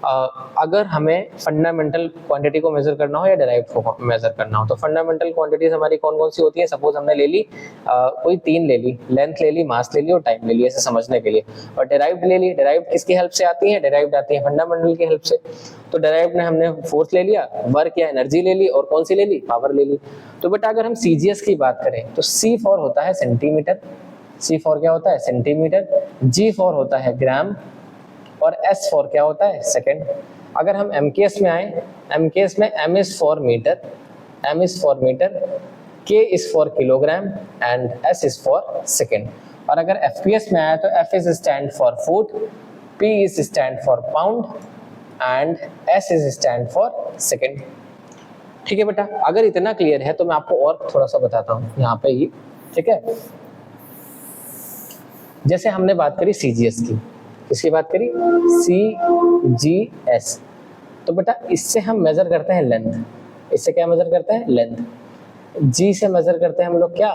अगर हमें फंडामेंटल क्वांटिटी को मेजर करना हो या डिराइव्ड को मेजर करना हो, तो फंडामेंटल क्वांटिटीज हमारी कौन कौन सी होती है, सपोज हमने ले ली कोई 3 ले ली, लेंथ ले ली, मास ले ली और टाइम ले ली, ऐसे समझने के लिए। और डिराइव्ड ले ली, डिराइव्ड किसकी हेल्प से आती है, डिराइव्ड आती है फंडामेंटल की हेल्प से। तो डिराइव्ड में हमने फोर्स ले लिया, वर्क या एनर्जी ले ली, और कौन सी ले ली, पावर ले ली। तो बेटा अगर हम सीजीएस की बात करें तो सी फॉर होता है सेंटीमीटर, सी फॉर क्या होता है, सेंटीमीटर, जी फॉर होता है ग्राम, और एस फॉर क्या होता है, सेकंड। अगर हम एमकेएस में आए, एमकेएस में M is for metre, M is for metre, K is for kilogram and S is for second. और अगर एफपीएस में आए तो F is stand for foot, P is stand for pound and S is stand for second, ठीक है बेटा। अगर इतना क्लियर है तो मैं आपको और थोड़ा सा बताता हूँ यहाँ पे ही, ठीक है। जैसे हमने बात करी सीजीएस की, किसकी बात करी, CGS। तो बेटा इससे हम मेजर करते हैं लेंथ, इससे क्या मेजर करते हैं, लेंथ। G से मेजर करते हैं हम लोग क्या,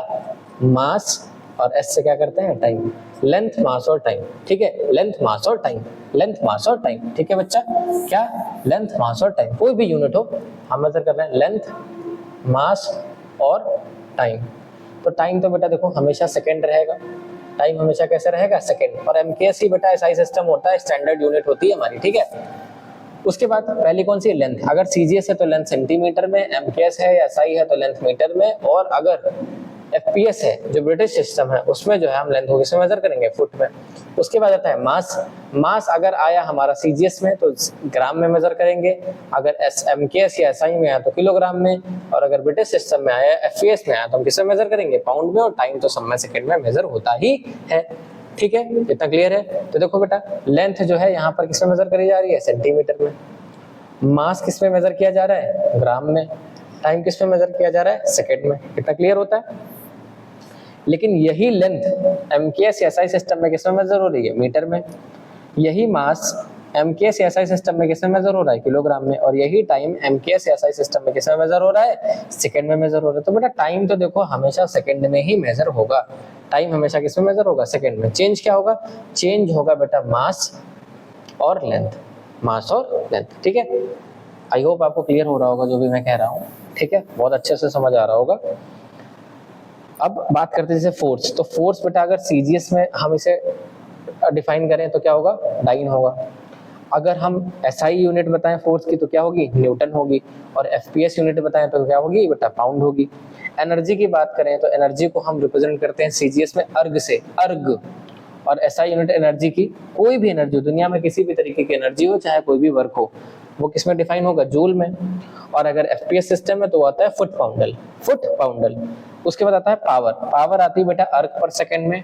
मास, और S से क्या करते हैं, टाइम। लेंथ, मास और टाइम, ठीक है, लेंथ, मास और टाइम, लेंथ, मास और टाइम, ठीक है बच्चा। क्या, लेंथ, मास और टाइम, कोई भी यूनिट हो हम मेजर कर रहे हैं लेंथ, मास और टाइम। तो टाइम तो बेटा देखो हमेशा सेकेंड रहेगा, टाइम हमेशा कैसे रहेगा, सेकंड। और एमकेएस ही बेटा एसआई सिस्टम होता है, स्टैंडर्ड यूनिट होती है हमारी, ठीक है। उसके बाद पहली कौन सी है, लेंथ। अगर सीजीएस है तो लेंथ सेंटीमीटर में, एमकेएस है या एसआई है तो लेंथ मीटर में, और अगर एफपीएस है जो ब्रिटिश सिस्टम है उसमें जो है हम लेंथ को किसमें मेजर करेंगे, फुट में। उसके बाद आता है मास। मास अगर आया हमारा सीजीएस में तो ग्राम में मेजर करेंगे, अगर एमकेएस या एसआई में आया तो किलोग्राम में, और अगर ब्रिटिश सिस्टम में आया एफपीएस में आया तो हम किसमें मेजर करेंगे, पाउंड में, और टाइम तो सब में सेकंड में मेजर होता ही है। ठीक है, इतना क्लियर है। तो देखो बेटा लेंथ जो है यहाँ पर किसमें मेजर करी जा रही है, सेंटीमीटर में। मास किसमें मेजर किया जा रहा है, ग्राम में। टाइम किसमें मेजर किया जा रहा है, सेकंड में। कितना क्लियर होता है। लेकिन यही लेंथ एमकेएस एसआई सिस्टम में किसमें मेजर हो रही है, मीटर में। यही मास एमकेएस एसआई सिस्टम में किसमें मेजर हो रहा है, किलोग्राम में। और यही टाइम एमकेएस एसआई सिस्टम में किसमें मेजर हो रहा है, सेकंड में मेजर हो रहा है। तो बेटा टाइम तो देखो हमेशा सेकंड में ही मेजर होगा। टाइम हमेशा किसमें मेजर होगा, सेकंड में। चेंज क्या होगा, चेंज होगा बेटा मास और लेंथ, मास और लेंथ। ठीक है, आई होप आपको क्लियर हो रहा होगा जो भी मैं कह रहा हूँ। ठीक है, बहुत अच्छे से समझ आ रहा होगा। अब बात करते हैं जैसे फोर्स। तो फोर्स बेटा अगर सीजीएस में हम इसे डिफाइन करें तो क्या होगा, डाइन होगा। अगर हम एसआई यूनिट बताएं फोर्स की तो क्या होगी, न्यूटन होगी। और एफपीएस यूनिट बताएं तो क्या होगी बेटा, पाउंड होगी। एनर्जी की बात करें तो एनर्जी को हम रिप्रेजेंट करते हैं सीजीएस में अर्ग से, अर्ग। और एसआई यूनिट एनर्जी की, कोई भी एनर्जी दुनिया में किसी भी तरीके की एनर्जी हो, चाहे कोई भी वर्क हो, वो किसमें डिफाइन होगा, जूल में। और अगर एफपीएस सिस्टम में तो आता है फुट पाउंडल, फुट पाउंडल। उसके बाद आता है पावर। पावर आती है बेटा अर्ग पर सेकंड में।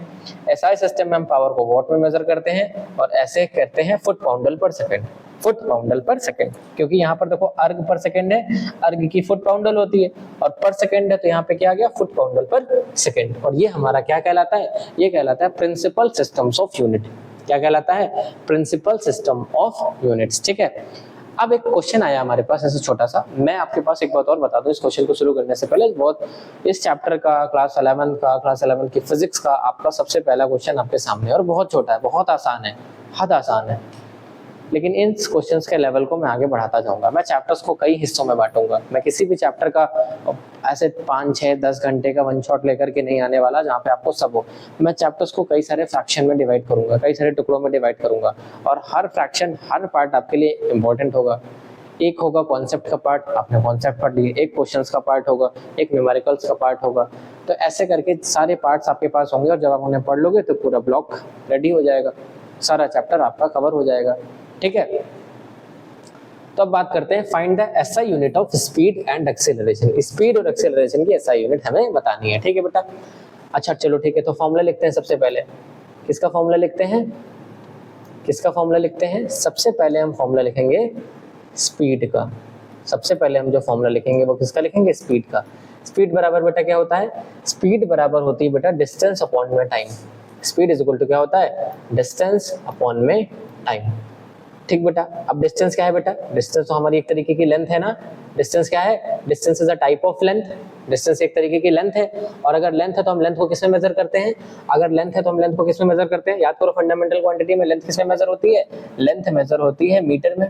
एसआई सिस्टम में हम पावर को वॉट में मेजर करते हैं, और ऐसे कहते हैं फुट पाउंडल पर सेकंड, फुट पाउंडल पर सेकंड। क्योंकि यहाँ पर देखो अर्ग पर सेकंड है, अर्ग की फुट पाउंडल होती है, और पर सेकंड है तो यहाँ पे क्या आ गया, फुट पाउंडल पर सेकंड। और ये हमारा क्या कहलाता है, ये कहलाता है प्रिंसिपल सिस्टम्स ऑफ यूनिट। क्या कहलाता है, प्रिंसिपल सिस्टम ऑफ यूनिट्स। ठीक है, अब एक क्वेश्चन आया हमारे पास ऐसे छोटा सा। मैं आपके पास एक बात और बता दूं इस क्वेश्चन को शुरू करने से पहले। बहुत इस चैप्टर का क्लास 11 की फिजिक्स का आपका सबसे पहला क्वेश्चन आपके सामने, और बहुत छोटा है, बहुत आसान है, हद आसान है। लेकिन इन क्वेश्चंस के लेवल को मैं आगे बढ़ाता जाऊंगा। मैं चैप्टर्स को कई हिस्सों में बांटूंगा। मैं किसी भी चैप्टर का ऐसे 5, 6, 10 घंटे का वन शॉट लेकर के नहीं आने वाला जहाँ पे आपको सब हो। मैं चैप्टर्स को कई सारे फ्रैक्शन में डिवाइड करूंगा, कई सारे टुकड़ों में डिवाइड करूंगा, और हर फ्रैक्शन, हर पार्ट आपके लिए इंपॉर्टेंट होगा। एक होगा कॉन्सेप्ट का पार्ट, आपने कॉन्सेप्ट पढ़ लिए। एक क्वेश्चंस का पार्ट होगा, एक न्यूमेरिकल्स का पार्ट होगा। तो ऐसे करके सारे पार्ट्स आपके पास होंगे, और जब आप उन्हें पढ़ लोगे तो पूरा ब्लॉक रेडी हो जाएगा, सारा चैप्टर आपका कवर हो जाएगा। ठीक है, तो अब बात करते हैं find the SI unit of speed and acceleration. Speed और एक्सेलरेशन की एसआई यूनिट हमें बतानी है। ठीक है बेटा, अच्छा चलो ठीक है, तो फॉर्मूला लिखते हैं सबसे पहले। किसका फॉर्मूला लिखते हैं, किसका फॉर्मूला लिखते हैं, सबसे पहले हम फॉर्मूला लिखेंगे स्पीड का। सबसे पहले हम जो फॉर्मूला लिखेंगे वो किसका लिखेंगे, स्पीड का। स्पीड बराबर बेटा क्या होता है, स्पीड बराबर होती है बेटा डिस्टेंस अपॉन में time. Speed is equal to क्या होता है, डिस्टेंस अपॉन में टाइम। ठीक बेटा, अब डिस्टेंस क्या है बेटा, डिस्टेंस तो हमारी एक तरीके की लेंथ है ना। डिस्टेंस क्या है, distance is a type of length. Distance एक तरीके की लेंथ है, और अगर लेंथ है तो हम लेंथ को किसमें मेजर करते हैं, अगर लेंथ है तो हम लेंथ को किसमें मेजर करते हैं, याद करो फंडामेंटल क्वांटिटी में लेंथ किसमें मेजर होती है, लेंथ मेजर होती है मीटर में।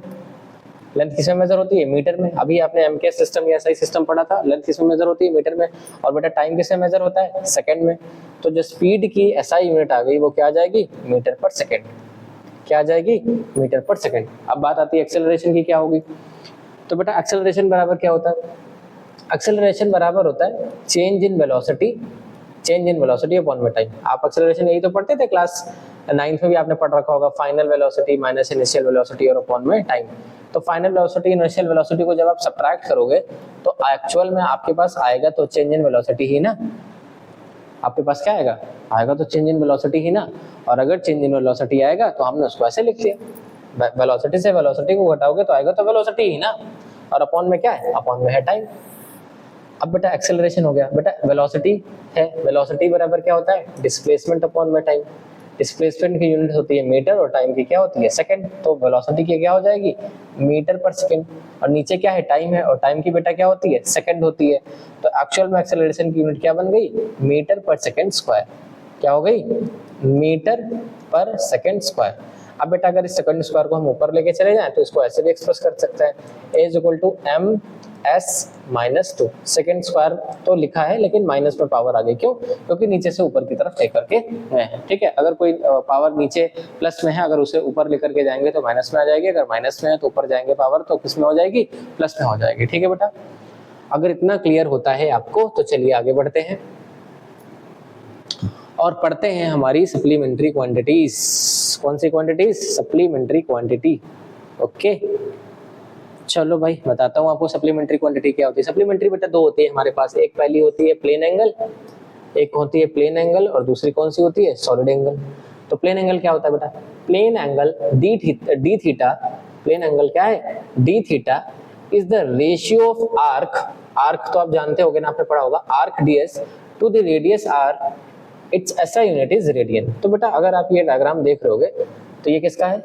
लेंथ किसमें मेजर होती है, मीटर में। अभी आपने एमकेएस सिस्टम या एसआई सिस्टम पढ़ा था, लेंथ किसमें मेजर होती है, मीटर में। और बेटा टाइम किसमें मेजर होता है, सेकंड में। तो जो स्पीड की एसआई यूनिट आ गई वो क्या आ जाएगी, मीटर पर सेकंड। क्या आ जाएगी, मीटर पर सेकंड। अब बात आती है एक्सेलरेशन की, क्या होगी। तो बेटा एक्सेलरेशन बराबर क्या होता है, एक्सेलरेशन बराबर होता है change in velocity, change in velocity upon में टाइम। आप एक्सेलरेशन यही तो पढ़ते थे क्लास 9th में भी आपने पढ़ रखा होगा, final velocity minus initial velocity और अपॉन में टाइम। तो फाइनल वेलोसिटी इनिशियल वेलोसिटी को जब आप सब्ट्रैक्ट करोगे तो एक्चुअल में आपके पास आएगा तो चेंज इन वेलोसिटी ही ना। आपके पास क्या आएगा, आएगा तो चेंज इन वेलोसिटी ही ना। और अगर चेंज इन वेलोसिटी आएगा तो हमने उसको ऐसे लिख लिया, वेलोसिटी से वेलोसिटी को घटाओगे तो आएगा तो वेलोसिटी ही ना, और अपॉन में क्या है, अपॉन में है टाइम। अब बेटा एक्सेलरेशन हो गया, बेटा वेलोसिटी है, वेलोसिटी बराबर क्या होता है, डिस्प्लेसमेंट अपॉन में टाइम। डिस्प्लेसमेंट की यूनिट होती है मीटर, और टाइम की क्या होती है, सेकंड। तो वेलोसिटी की क्या हो जाएगी, मीटर पर सेकंड। और नीचे क्या है, टाइम है, और टाइम की बेटा क्या होती है, सेकंड होती है। तो एक्चुअल में एक्सेलरेशन की यूनिट क्या बन गई, मीटर पर सेकंड स्क्वायर। क्या हो गई, मीटर पर सेकंड स्क्वायर। अब बेटा अगर इस सेकंड स्क्वायर को हम ऊपर लेके चले जाएं तो इसको ऐसे भी एक्सप्रेस कर सकते हैं, a is equal to m s - 2। Second square तो लिखा है लेकिन माइनस में पावर आ गई, क्यों, क्योंकि नीचे से ऊपर की तरफ लेकर के गए हैं। ठीक है, अगर कोई पावर नीचे प्लस में है, अगर उसे ऊपर लेकर के जाएंगे तो माइनस में आ जाएगी, अगर माइनस में है तो ऊपर जाएंगे पावर तो किस में हो जाएगी, प्लस में हो जाएगी। ठीक है बेटा, अगर इतना क्लियर होता है आपको तो चलिए आगे बढ़ते हैं। और पढ़ते हैं हमारी सप्लीमेंट्री क्वांटिटीज। कौन सी क्वांटिटीज? Supplementary quantity. ओके, चलो भाई बताता हूँ आपको सप्लीमेंट्री क्वांटिटी क्या होती है। सप्लीमेंट्री बेटा दो होती है हमारे पास, एक पहली होती है प्लेन एंगल, एक होती है प्लेन एंगल, और दूसरी कौन सी होती है? Solid angle. तो प्लेन एंगल क्या होता है बेटा? Plane angle D theta, plane angle क्या है? D theta is the ratio of arc, arc तो आप जानते होगे ना, आपने पढ़ा होगा, arc DS to the radius R, its ऐसा यूनिट इज रेडियन। तो बेटा अगर आप ये डायग्राम देख रहे होगे तो ये किसका है?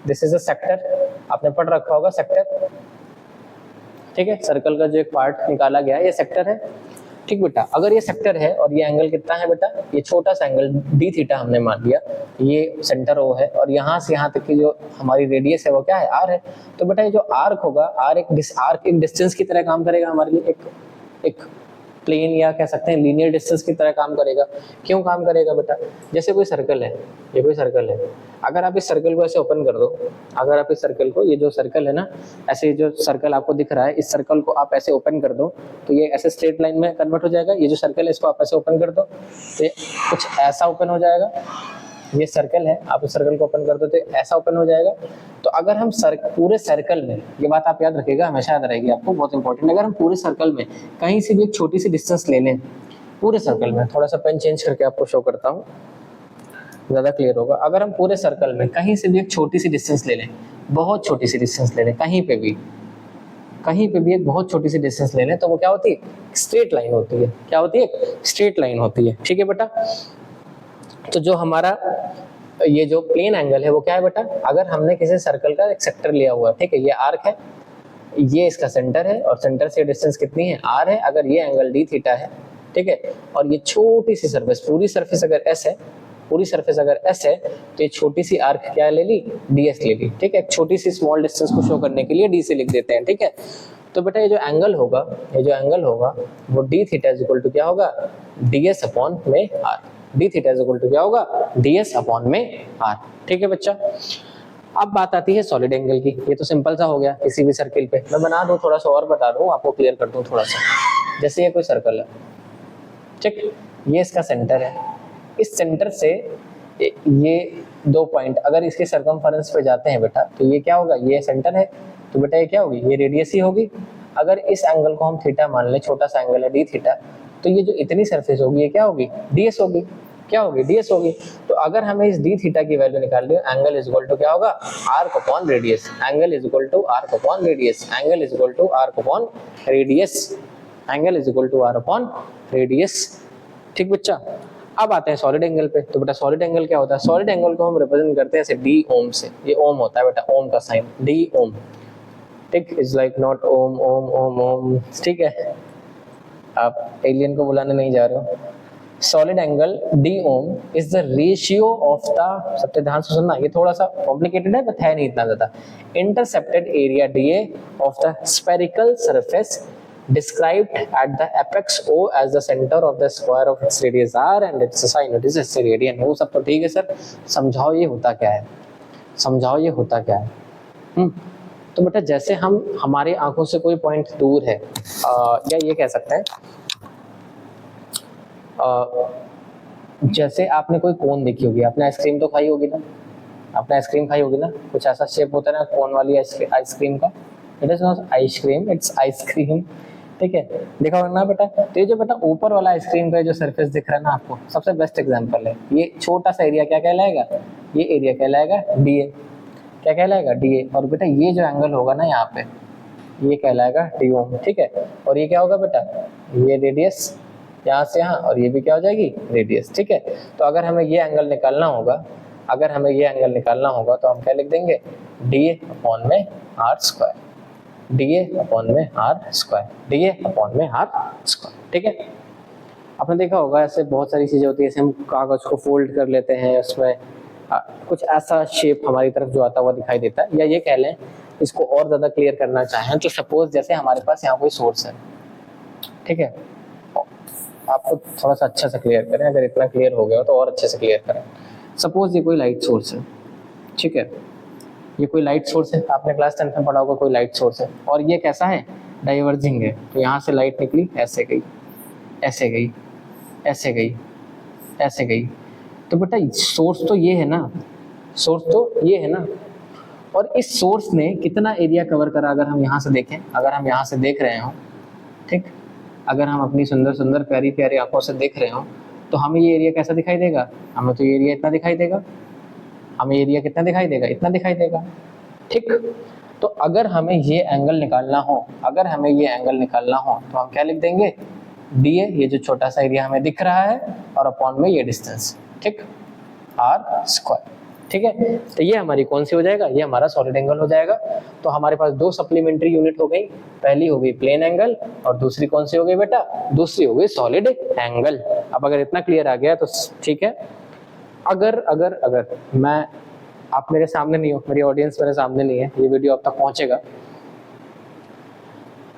दिस इज अ सेक्टर, आपने पढ़ रखा होगा सेक्टर, ठीक है, सर्कल का जो एक पार्ट निकाला गया है ये सेक्टर है। ठीक बेटा, अगर ये सेक्टर है और ये एंगल कितना है बेटा? ये छोटा सा एंगल डी थीटा हमने मान लिया, ये सेंटर ओ है, और यहाँ से यहाँ तक की जो हमारी रेडियस है वो क्या है? आर है। तो बेटा ये जो आर्क होगा, आर्क एक डिस्टेंस की तरह काम करेगा हमारे लिए, एक प्लेन या कह सकते हैं लीनियर डिस्टेंस की तरह काम करेगा। क्यों काम करेगा बेटा? जैसे कोई सर्कल है, ये कोई सर्कल है, अगर आप इस सर्कल को ऐसे ओपन कर दो, अगर आप इस सर्कल को, ये जो सर्कल है ना, ऐसे जो सर्कल आपको दिख रहा है, इस सर्कल को आप ऐसे ओपन कर दो तो ये ऐसे स्ट्रेट लाइन में कन्वर्ट हो जाएगा। ये जो सर्कल है इसको आप ऐसे ओपन कर दो तो ये कुछ ऐसा ओपन हो जाएगा। ये सर्कल है, आप इस सर्कल को ओपन कर दो तो ऐसा ओपन हो जाएगा। तो अगर हम पूरे सर्कल में, ये बात आप याद रखिएगा, हमेशा याद रहेगी आपको, बहुत इंपॉर्टेंट, अगर हम पूरे सर्कल में कहीं से भी एक छोटी सी डिस्टेंस ले लें, पूरे सर्कल में, थोड़ा सा पेन चेंज करके आपको शो करता हूँ, ज्यादा क्लियर होगा। अगर हम पूरे सर्कल में कहीं से भी एक छोटी सी डिस्टेंस ले लें, बहुत छोटी सी डिस्टेंस ले लें, कहीं पे भी एक बहुत छोटी सी डिस्टेंस ले लें, तो वो क्या होती है? स्ट्रेट लाइन होती है। क्या होती है? स्ट्रेट लाइन होती है। ठीक है बेटा, तो जो हमारा ये जो प्लेन एंगल है वो क्या है बेटा? अगर हमने किसी सर्कल का एक सेक्टर लिया हुआ है, ठीक है, ये आर्क है, ये इसका सेंटर है, और सेंटर से डिस्टेंस कितनी है? आर है। अगर ये एंगल डी थीटा है, ठीक है, और ये छोटी सी सरफेस, पूरी सरफेस अगर एस है, पूरी सरफेस अगर एस है, तो ये छोटी सी आर्क क्या ले ली? डीएस ले ली। ठीक है, छोटी सी स्मॉल डिस्टेंस को शो करने के लिए डी से लिख देते हैं। ठीक है, तो बेटा ये जो एंगल होगा वो D theta is equal to क्या होगा? डीएस अपॉन में R. D theta is equal to क्या होगा? डीएस अपॉन में आर। ठीक है बच्चा, अब बात आती है सॉलिड एंगल की। ये तो सिंपल सा हो गया, किसी भी सर्किल पे मैं बना दूं, थोड़ा सा और बता दूं आपको, क्लियर कर दूं थोड़ा सा। जैसे ये कोई सर्कल है, ठीक, ये इसका सेंटर है, इस सेंटर से ये दो पॉइंट अगर इसके सर्कमफेरेंस पे जाते हैं बेटा, तो ये क्या होगा? ये सेंटर है, तो बेटा ये क्या होगी? ये रेडियस ही होगी। अगर इस एंगल को हम थीटा मान ले, छोटा सा एंगल है डी थीटा, तो ये जो इतनी सरफेस होगी ये क्या होगी? डीएस होगी। क्या होगी? डीएस होगी। तो अगर हमें इस डी थीटा की वैल्यू निकालनी है, एंगल इज इक्वल टू क्या होगा? Arc upon radius. Angle is equal to arc upon radius. Angle is equal to arc upon radius. Angle is equal to R upon radius. ठीक बच्चा, अब आते हैं सॉलिड एंगल पे। तो बेटा सॉलिड एंगल क्या होता है? सॉलिड एंगल को हम रिप्रेजेंट करते हैं ऐसे डी ओम से। ये ओम होता है बेटा, ओम का साइन, डी ओम। ठीक, is like not Om Om Om Om. ठीक है, आप एलियन को बुलाने नहीं जा रहे हो। Solid angle D ohm is the ratio of the, सबसे ध्यान से सुनना, ये थोड़ा सा कॉम्प्लिकेटेड है बट है नहीं इतना ज्यादा, intercepted area DA of the spherical surface described at the apex O as the center of the square of its radius r and its sinus is its radian। वो सब तो ठीक है सर, समझाओ ये होता क्या है, समझाओ ये होता क्या है। तो बेटा जैसे हम, हमारी आंखों से कोई पॉइंट दूर है, या ये कह सकते हैं जैसे आपने कोई कोन देखी होगी, आपने आइसक्रीम तो खाई होगी ना, आपने आइसक्रीम खाई होगी ना, कुछ ऐसा शेप होता है ना कोन वाली आइसक्रीम का। It is not ice cream, it's ice cream. ठीक है, देखा होगा ना बेटा। तो ये जो बेटा ऊपर वाला आइसक्रीम का जो सरफेस दिख रहा है ना आपको, सबसे बेस्ट एग्जांपल है ये छोटा सा एरिया, क्या कहलाएगा? ये एरिया कहलाएगा डीए। क्या कहलाएगा? डीए। और बेटा ये जो एंगल होगा ना यहाँ पे, ये कहलाएगा डी ओम। ठीक है, और ये क्या होगा बेटा? ये रेडियस यहाँ से यहाँ, और ये भी क्या हो जाएगी? रेडियस। ठीक है, तो अगर हमें ये एंगल निकालना होगा, अगर हमें ये एंगल निकालना होगा तो हम क्या लिख देंगे? डीए अपॉन में आर स्क्वायर। डीए अपॉन में आर स्क्वायर। डीए अपॉन में आर स्क्वायर। ठीक है, आपने देखा होगा ऐसे बहुत सारी चीजें होती है, जैसे हम कागज को फोल्ड कर लेते हैं, उसमें कुछ ऐसा शेप हमारी तरफ जो आता हुआ दिखाई देता है। या ये कह लें, इसको और ज्यादा क्लियर करना चाहें तो सपोज जैसे हमारे पास यहाँ कोई सोर्स है, ठीक है, आपको थोड़ा सा अच्छा से क्लियर करें, अगर इतना क्लियर हो गया तो और अच्छे से क्लियर करें। सपोज ये कोई लाइट सोर्स है, ठीक है, ये कोई लाइट सोर्स है, आपने क्लास 10 में पढ़ा होगा, कोई लाइट सोर्स है, और ये कैसा है? डाइवर्जिंग है। तो यहाँ से लाइट निकली, ऐसे गई, ऐसे गई, ऐसे गई, ऐसे गई। तो बेटा सोर्स तो ये है ना, सोर्स तो ये है ना, और इस सोर्स ने कितना एरिया कवर करा अगर हम यहाँ से देखें, अगर हम यहाँ से देख रहे हो, ठीक, अगर हम अपनी सुंदर सुंदर प्यारी प्यारी आंखों से देख रहे हो तो हमें ये एरिया कैसा दिखाई देगा, हमें तो ये एरिया इतना दिखाई देगा, हमें एरिया कितना दिखाई देगा, इतना दिखाई देगा, ठीक। तो अगर हमें ये एंगल निकालना हो, अगर हमें ये एंगल निकालना हो तो हम क्या लिख देंगे, डी ए, ये जो छोटा सा एरिया हमें दिख रहा है, और अपॉन में ये डिस्टेंस, ठीक, आर स्क्वायर, ठीक है। तो ये हमारी कौन सी हो जाएगा, ये हमारा सॉलिड एंगल हो जाएगा। तो हमारे पास दो सप्लीमेंट्री यूनिट हो गई, पहली हो गई प्लेन एंगल और दूसरी कौन सी हो गई बेटा, दूसरी हो गई सॉलिड एंगल। अब अगर इतना क्लियर आ गया तो ठीक है। अगर अगर अगर मैं, आप मेरे सामने नहीं हो, मेरी ऑडियंस मेरे सामने नहीं है, ये वीडियो आप तक पहुंचेगा,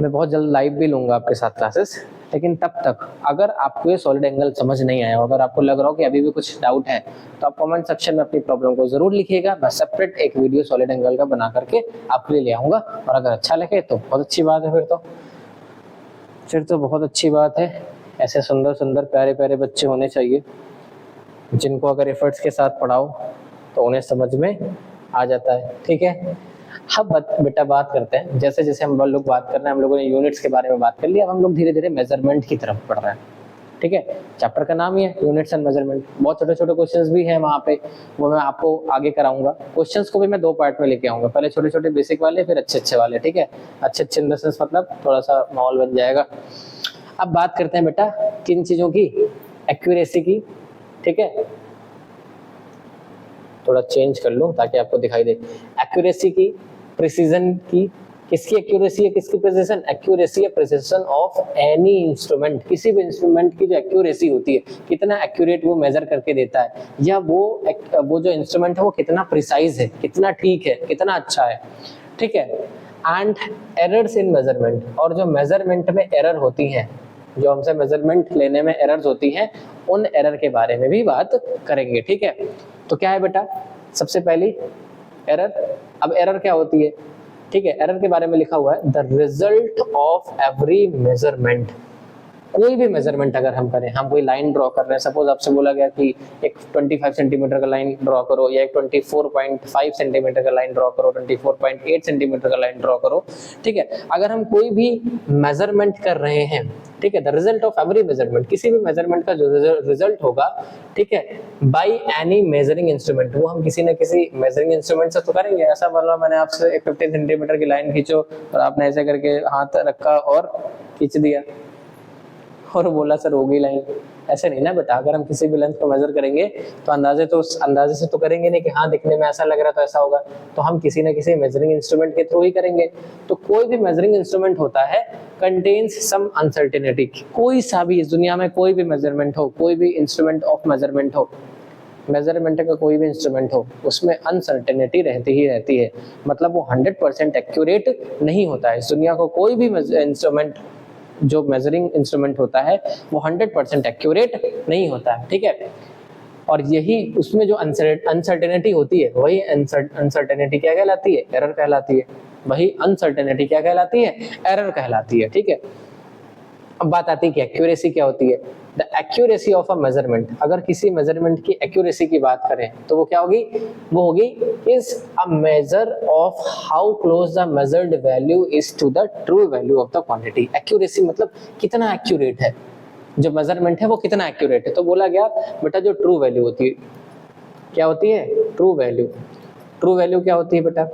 मैं बहुत जल्द लाइव भी लूंगा आपके साथ क्लासेस, लेकिन तब तक अगर आपको ये सॉलिड एंगल समझ नहीं आया, अगर आपको लग रहा हो कि अभी भी कुछ डाउट है, तो आप कमेंट सेक्शन में अपनी प्रॉब्लम को जरूर लिखिएगा। मैं सेपरेट एक वीडियो सॉलिड एंगल का बना करके आपके लिए ले आऊंगा, और अगर अच्छा लगे तो बहुत अच्छी बात है, फिर तो बहुत अच्छी बात है। ऐसे सुंदर सुंदर प्यारे प्यारे बच्चे होने चाहिए, जिनको अगर एफर्ट्स के साथ पढ़ाओ तो उन्हें समझ में आ जाता है, ठीक है। अब बेटा बात करते हैं, जैसे जैसे हम लोग बात कर रहे हैं, हम लोगों ने यूनिट्स के बारे में बात कर लिया, अब हम लोग धीरे धीरे मेजरमेंट की तरफ बढ़ रहे हैं, ठीक है। चैप्टर का नाम ही है यूनिट्स एंड मेजरमेंट। बहुत छोटे छोटे क्वेश्चंस भी हैं वहाँ पे, वो मैं आपको आगे कराऊंगा। क्वेश्चंस को भी मैं दो पार्ट में लेके आऊंगा, पहले छोटे छोटे बेसिक वाले, फिर अच्छे अच्छे वाले, ठीक है। अच्छे अच्छे इन द सेंस मतलब थोड़ा सा माहौल बन जाएगा। अब बात करते हैं बेटा किन चीजों की, एक्यूरेसी की, ठीक है। थोड़ा चेंज कर लो ताकि आपको दिखाई दे। एक्यूरेसी की, प्रिसीजन की, किसकी एक्यूरेसी है, किसकी प्रिसीजन, एक्यूरेसी या प्रिसीजन ऑफ एनी इंस्ट्रूमेंट, किसी भी इंस्ट्रूमेंट की जो एक्यूरेसी होती है, कितना एक्यूरेट वो मेजर करके देता है, या वो जो इंस्ट्रूमेंट है वो कितना प्रिसाइज है, कितना ठीक है, कितना अच्छा है, ठीक है। एंड एरर्स इन मेजरमेंट, और जो मेजरमेंट में एरर होती है, जो हमसे मेजरमेंट लेने में एरर्स होती हैं, उन एरर के बारे में भी बात करेंगे, ठीक है। तो क्या है बेटा, सबसे पहली एरर। अब एरर क्या होती है, ठीक है, एरर के बारे में लिखा हुआ है, the result of every measurement. कोई भी मेजरमेंट अगर हम करें, हम कोई लाइन ड्रॉ कर रहे हैं, सपोज आपसे बोला गया कि एक 25 सेंटीमीटर का लाइन ड्रॉ करो, या एक 24.5 सेंटीमीटर का लाइन ड्रॉ करो, 24.8 सेंटीमीटर का लाइन ड्रॉ करो, ठीक है। अगर हम कोई भी मेजरमेंट कर रहे हैं, ठीक है, the result of every measurement, किसी भी मेजरमेंट का जो रिजल्ट होगा, ठीक है, बाय एनी मेजरिंग इंस्ट्रूमेंट, वो हम किसी न किसी मेजरिंग इंस्ट्रूमेंट से तो करेंगे। ऐसा बोला मैंने आपसे एक 50 सेंटीमीटर की लाइन खींचो, और आपने ऐसे करके हाथ रखा और खींच दिया और बोला सर हो गई लाइन, ऐसे नहीं ना बेटा। अगर हम किसी भी लेंथ को मेजर करेंगे तो अंदाजे से तो करेंगे नहीं कि हाँ दिखने में ऐसा लग रहा तो ऐसा होगा, तो हम किसी न किसी मेजरिंग इंस्ट्रूमेंट के थ्रू ही करेंगे। तो कोई भी मेजरिंग इंस्ट्रूमेंट होता है कंटेन्स सम अनसर्टेनिटी। कोई सा भी इस दुनिया में कोई भी मेजरमेंट हो, कोई भी इंस्ट्रूमेंट ऑफ मेजरमेंट हो, मेजरमेंट का कोई भी इंस्ट्रूमेंट हो, उसमें अनसर्टेनिटी रहती ही रहती है, मतलब वो 100% एक्यूरेट नहीं होता है। इस दुनिया को कोई भी इंस्ट्रूमेंट, जो मेजरिंग इंस्ट्रूमेंट होता है, वो 100% एक्यूरेट नहीं होता है, ठीक है। और यही उसमें जो अनसर्टेनिटी होती है, वही अनसर्टेनिटी क्या कहलाती है, एरर कहलाती है। वही अनसर्टेनिटी क्या कहलाती है, एरर कहलाती है, ठीक है। अब बात आती है कि एक्यूरेसी क्या होती है। The accuracy of a measurement, अगर किसी मेजरमेंट की एक्यूरेसी की बात करें तो वो क्या होगी, वो होगी is a measure of how close the measured value is to the true value of the quantity. Accuracy मतलब कितना एक्यूरेट है, जो मेजरमेंट है वो कितना एक्यूरेट है। तो बोला गया बेटा जो ट्रू वैल्यू होती है, क्या होती है, ट्रू वैल्यू। ट्रू वैल्यू क्या होती है बेटा,